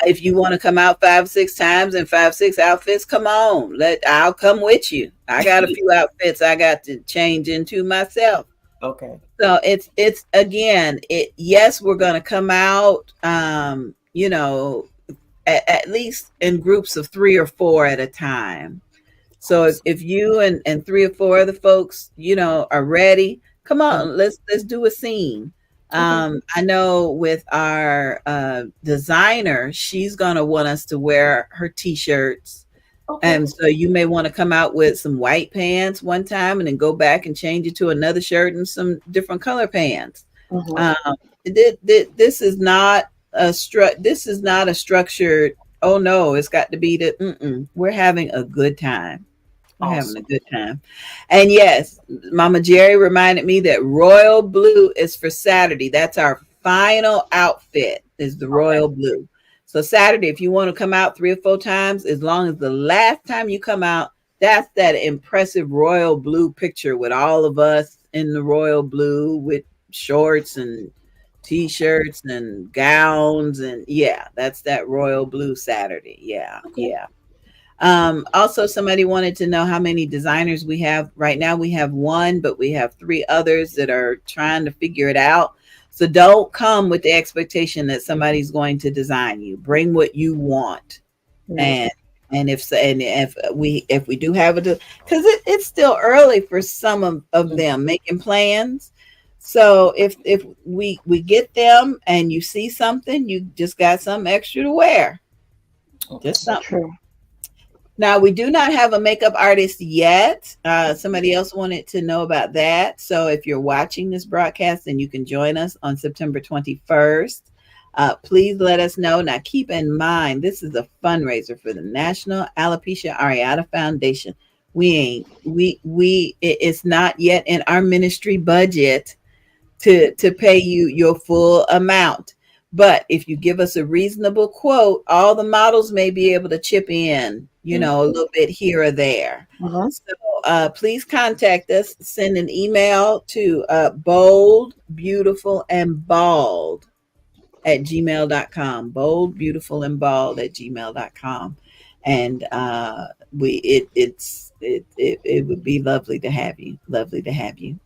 If you want to come out 5 or 6 times and 5 or 6 outfits, come on. I'll come with you. I got a few outfits I got to change into myself. Okay. So it's again, yes, we're gonna come out you know, at least in groups of 3 or 4 at a time. So if you and 3 or 4 other folks, you know, are ready, come on, let's do a scene. I know with our designer, she's gonna want us to wear her t-shirts. And so you may want to come out with some white pants one time and then go back and change it to another shirt and some different color pants. This is not a structured, oh no, it's got to be we're having a good time. We're having a good time. And yes, Mama Jerry reminded me that royal blue is for Saturday. That's our final outfit, is the royal blue. So Saturday, if you want to come out 3 or 4 times, as long as the last time you come out, that's that impressive royal blue picture with all of us in the royal blue with shorts and t-shirts and gowns. And yeah, that's that royal blue Saturday. Yeah. Also, somebody wanted to know how many designers we have. Right now we have 1, but we have 3 others that are trying to figure it out. So don't come with the expectation that somebody's going to design you. Bring what you want. And if we do have it, because it's still early for some of them making plans. So if we get them and you see something, you just got something extra to wear. Just something. True. Now, we do not have a makeup artist yet. Somebody else wanted to know about that. So if you're watching this broadcast, then you can join us on September 21st. Please let us know. Now, keep in mind, this is a fundraiser for the National Alopecia Areata Foundation. It's not yet in our ministry budget to pay you your full amount. But if you give us a reasonable quote, all the models may be able to chip in, a little bit here or there. So please contact us. Send an email to bold, beautiful, and bald at gmail.com. Bold, beautiful, and bald at gmail.com. And it would be lovely to have you. Lovely to have you.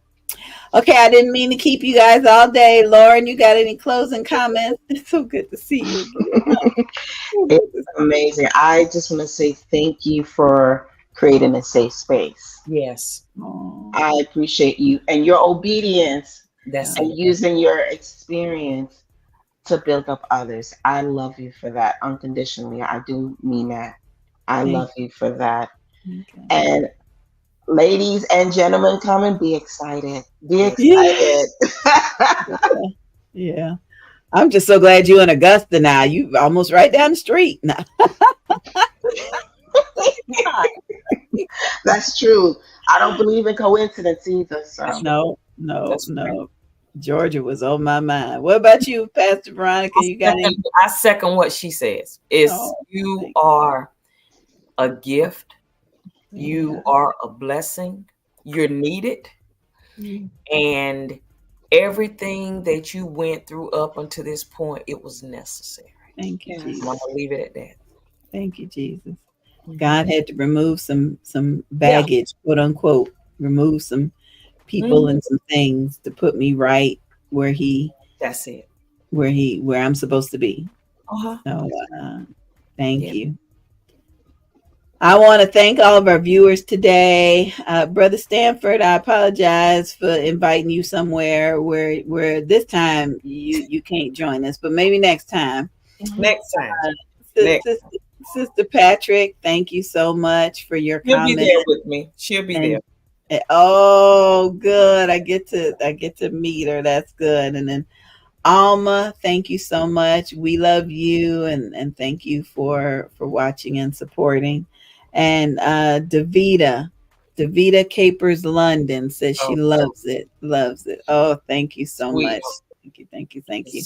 Okay, I didn't mean to keep you guys all day. Lauren, you got any closing comments? It's so good to see you again. It's amazing. I just want to say thank you for creating a safe space. Yes. I appreciate you and your obedience and using your experience to build up others. I love you for that unconditionally. I do mean that. I love you for that. Okay. And ladies and gentlemen, come and be excited. Be excited. Yeah. I'm just so glad you're in Augusta now. You almost right down the street now. That's true. I don't believe in coincidence either. So. No. Georgia was on my mind. What about you, Pastor Veronica? You got any? I second what she says. You are a gift. You are a blessing. You're needed. And everything that you went through up until this point, it was necessary. Thank you, Jesus. I'm going to leave it at that. Thank you, Jesus. God had to remove some baggage, quote unquote, remove some people and some things to put me right where that's it. Where I'm supposed to be. Uh-huh. So thank you. I want to thank all of our viewers today. Brother Stanford, I apologize for inviting you somewhere where this time you can't join us, but maybe next time. Next time. Sister Patrick, thank you so much for your comments. She'll be there with me. She'll be there. Oh, good. I get to meet her. That's good. And then Alma, thank you so much. We love you and thank you for watching and supporting. And Davita Capers London says she loves it. Oh, thank you so much. Thank you.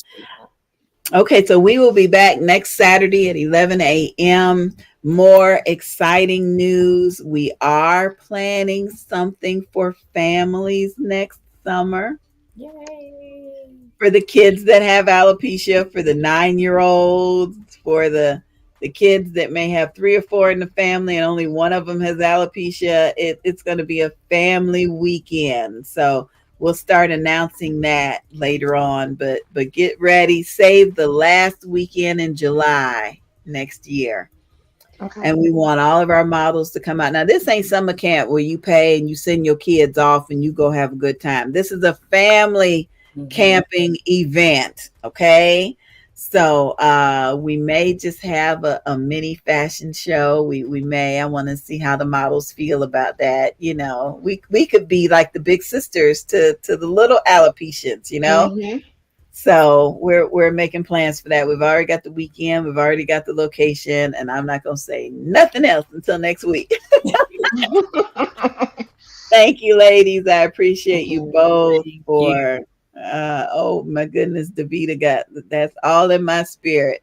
Okay, so we will be back next Saturday at 11 a.m. More exciting news. We are planning something for families next summer. Yay! For the kids that have alopecia, for the 9-year-olds, for the kids that may have 3 or 4 in the family and only one of them has alopecia. It's going to be a family weekend. So we'll start announcing that later on, but get ready. Save the last weekend in July next year. Okay. And we want all of our models to come out. Now, this ain't summer camp where you pay and you send your kids off and you go have a good time. This is a family camping event. Okay. So we may just have a mini fashion show. We may. I want to see how the models feel about that. We could be like the big sisters to the little alopecians, So we're making plans for that. We've already got the weekend. We've already got the location, and I'm not going to say nothing else until next week. Thank you, ladies. I appreciate you both for. Oh my goodness, Davita that's all in my spirit.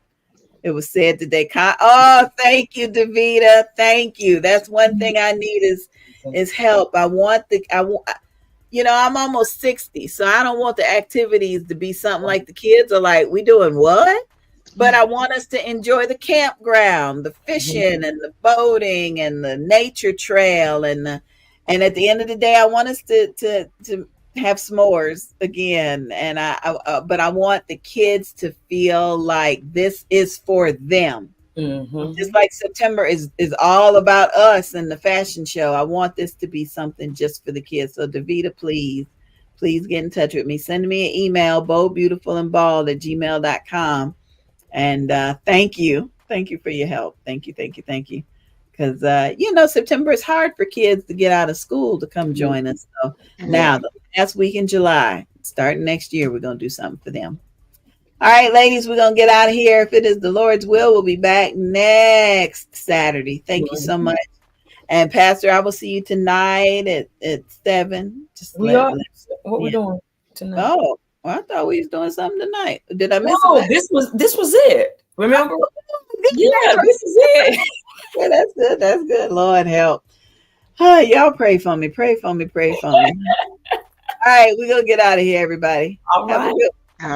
It was said today. Oh, thank you, Davita. Thank you. That's one thing I need is help. I'm almost 60, so I don't want the activities to be something like the kids are like, we doing what? But I want us to enjoy the campground, the fishing and the boating and the nature trail and at the end of the day, I want us to have s'mores again, and but I want the kids to feel like this is for them. Just like September is all about us and the fashion show. I want this to be something just for the kids. So Davita, please get in touch with me. Send me an email, boldbeautifulandbald@gmail.com. And thank you for your help. Thank you. because September is hard for kids to get out of school to come join us. So now the last week in July, starting next year, we're going to do something for them. All right, ladies, we're going to get out of here. If it is the Lord's will, we'll be back next Saturday. Thank you so much. And Pastor, I will see you tonight at 7. What we doing tonight? Oh, well, I thought we was doing something tonight. Did I miss it? This was it. Remember? Yeah, this is it. Yeah, that's good. That's good. Lord help. Y'all pray for me. Pray for me. Pray for me. All right, we're gonna get out of here, everybody. All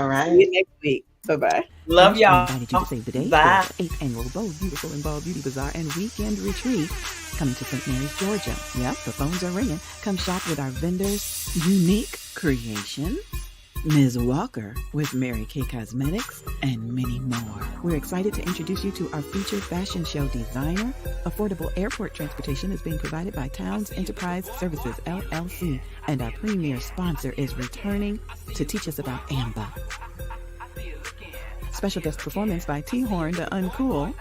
right. See you next week. Bye-bye. Love y'all. Invited you to save the day Bye. for the 8th annual Bold, Beautiful, and Bald Beauty Bazaar and Weekend Retreat coming to St. Mary's, Georgia. Yep, the phones are ringing. Come shop with our vendors. Unique Creation, Ms. Walker with Mary Kay Cosmetics, and many more. We're excited to introduce you to our featured fashion show designer. Affordable airport transportation is being provided by Towns Enterprise Services, LLC. And our premier sponsor is returning to teach us about AMBA. Special guest performance by T-Horn the Uncool.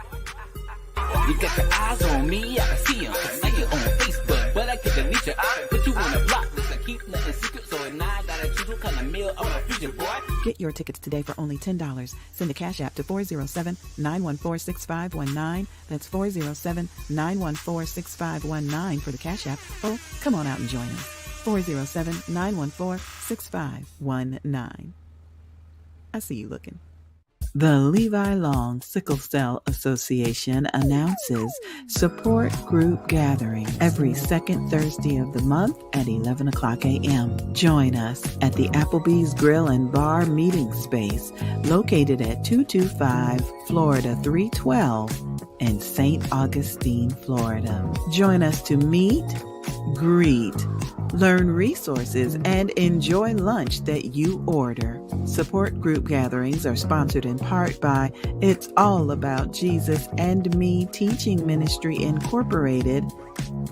You got your eyes on me, I can see you. Like you on Facebook, but I can delete your eye. Put you on a block list, I keep nothing secret. So now I gotta choose what kind of meal I'm a future boy. Get your tickets today for only $10. Send a cash app to 407-914-6519. That's 407-914-6519 for the cash app. Or come on out and join us. 407-914-6519. I see you looking. The Levi Long Sickle Cell Association announces support group gathering every second Thursday of the month at 11 o'clock a.m. Join us at the Applebee's Grill and Bar meeting space located at 225 Florida 312 in St. Augustine, Florida. Join us to meet, greet, learn resources, and enjoy lunch that you order. Support group gatherings are sponsored in part by It's All About Jesus and Me Teaching Ministry Incorporated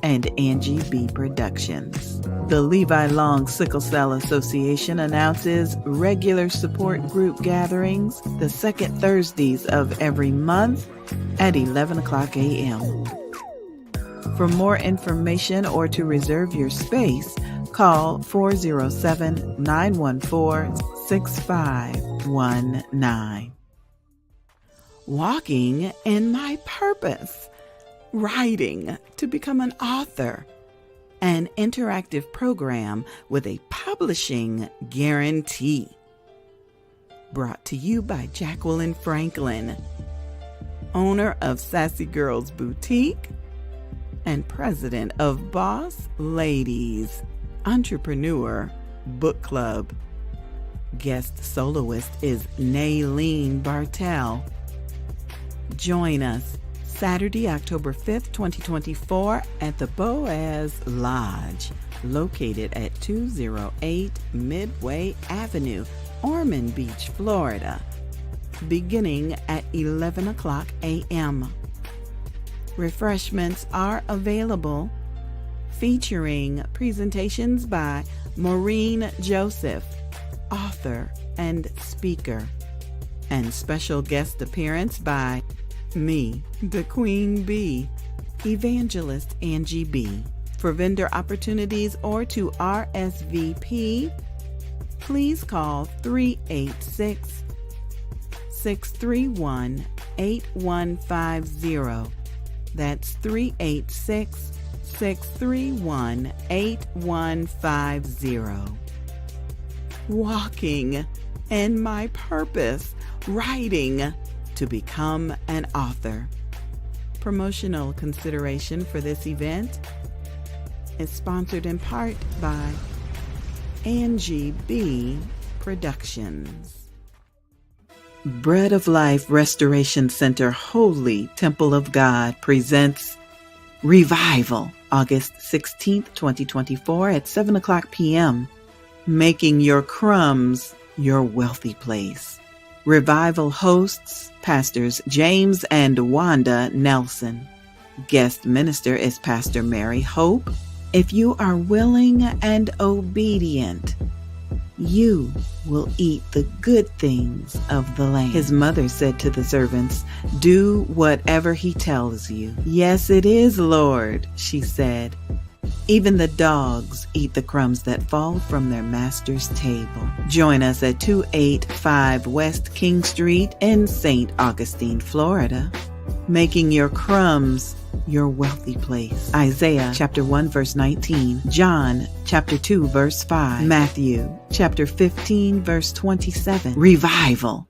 and Angie Bee Productions. The Levi Long Sickle Cell Association announces regular support group gatherings the second Thursdays of every month at 11 o'clock a.m. For more information or to reserve your space, call 407-914-6519. Walking in my purpose. Writing to become an author. An interactive program with a publishing guarantee. Brought to you by Jacqueline Franklin, owner of Sassy Girls Boutique and president of Boss Ladies Entrepreneur Book Club. Guest soloist is Naylene Bartel. Join us Saturday, October 5th, 2024 at the Boaz Lodge, located at 208 Midway Avenue, Ormond Beach, Florida, beginning at 11 o'clock a.m. Refreshments are available, featuring presentations by Maureen Joseph, author and speaker, and special guest appearance by me, the Queen Bee, Evangelist Angie Bee. For vendor opportunities or to RSVP, please call 386-631-8150. That's 386-631-8150. Walking in my purpose, writing to become an author. Promotional consideration for this event is sponsored in part by Angie Bee Productions. Bread of Life Restoration Center Holy Temple of God presents Revival, August 16th, 2024 at 7 o'clock p.m. Making your crumbs your wealthy place. Revival hosts Pastors James and Wanda Nelson. Guest minister is Pastor Mary Hope. If you are willing and obedient, you will eat the good things of the land. His mother said to the servants, do whatever he tells you. Yes, it is, Lord, she said. Even the dogs eat the crumbs that fall from their master's table. Join us at 285 West King Street in St. Augustine, Florida, making your crumbs your wealthy place. Isaiah chapter 1 verse 19, John chapter 2 verse 5, Matthew chapter 15 verse 27. Revival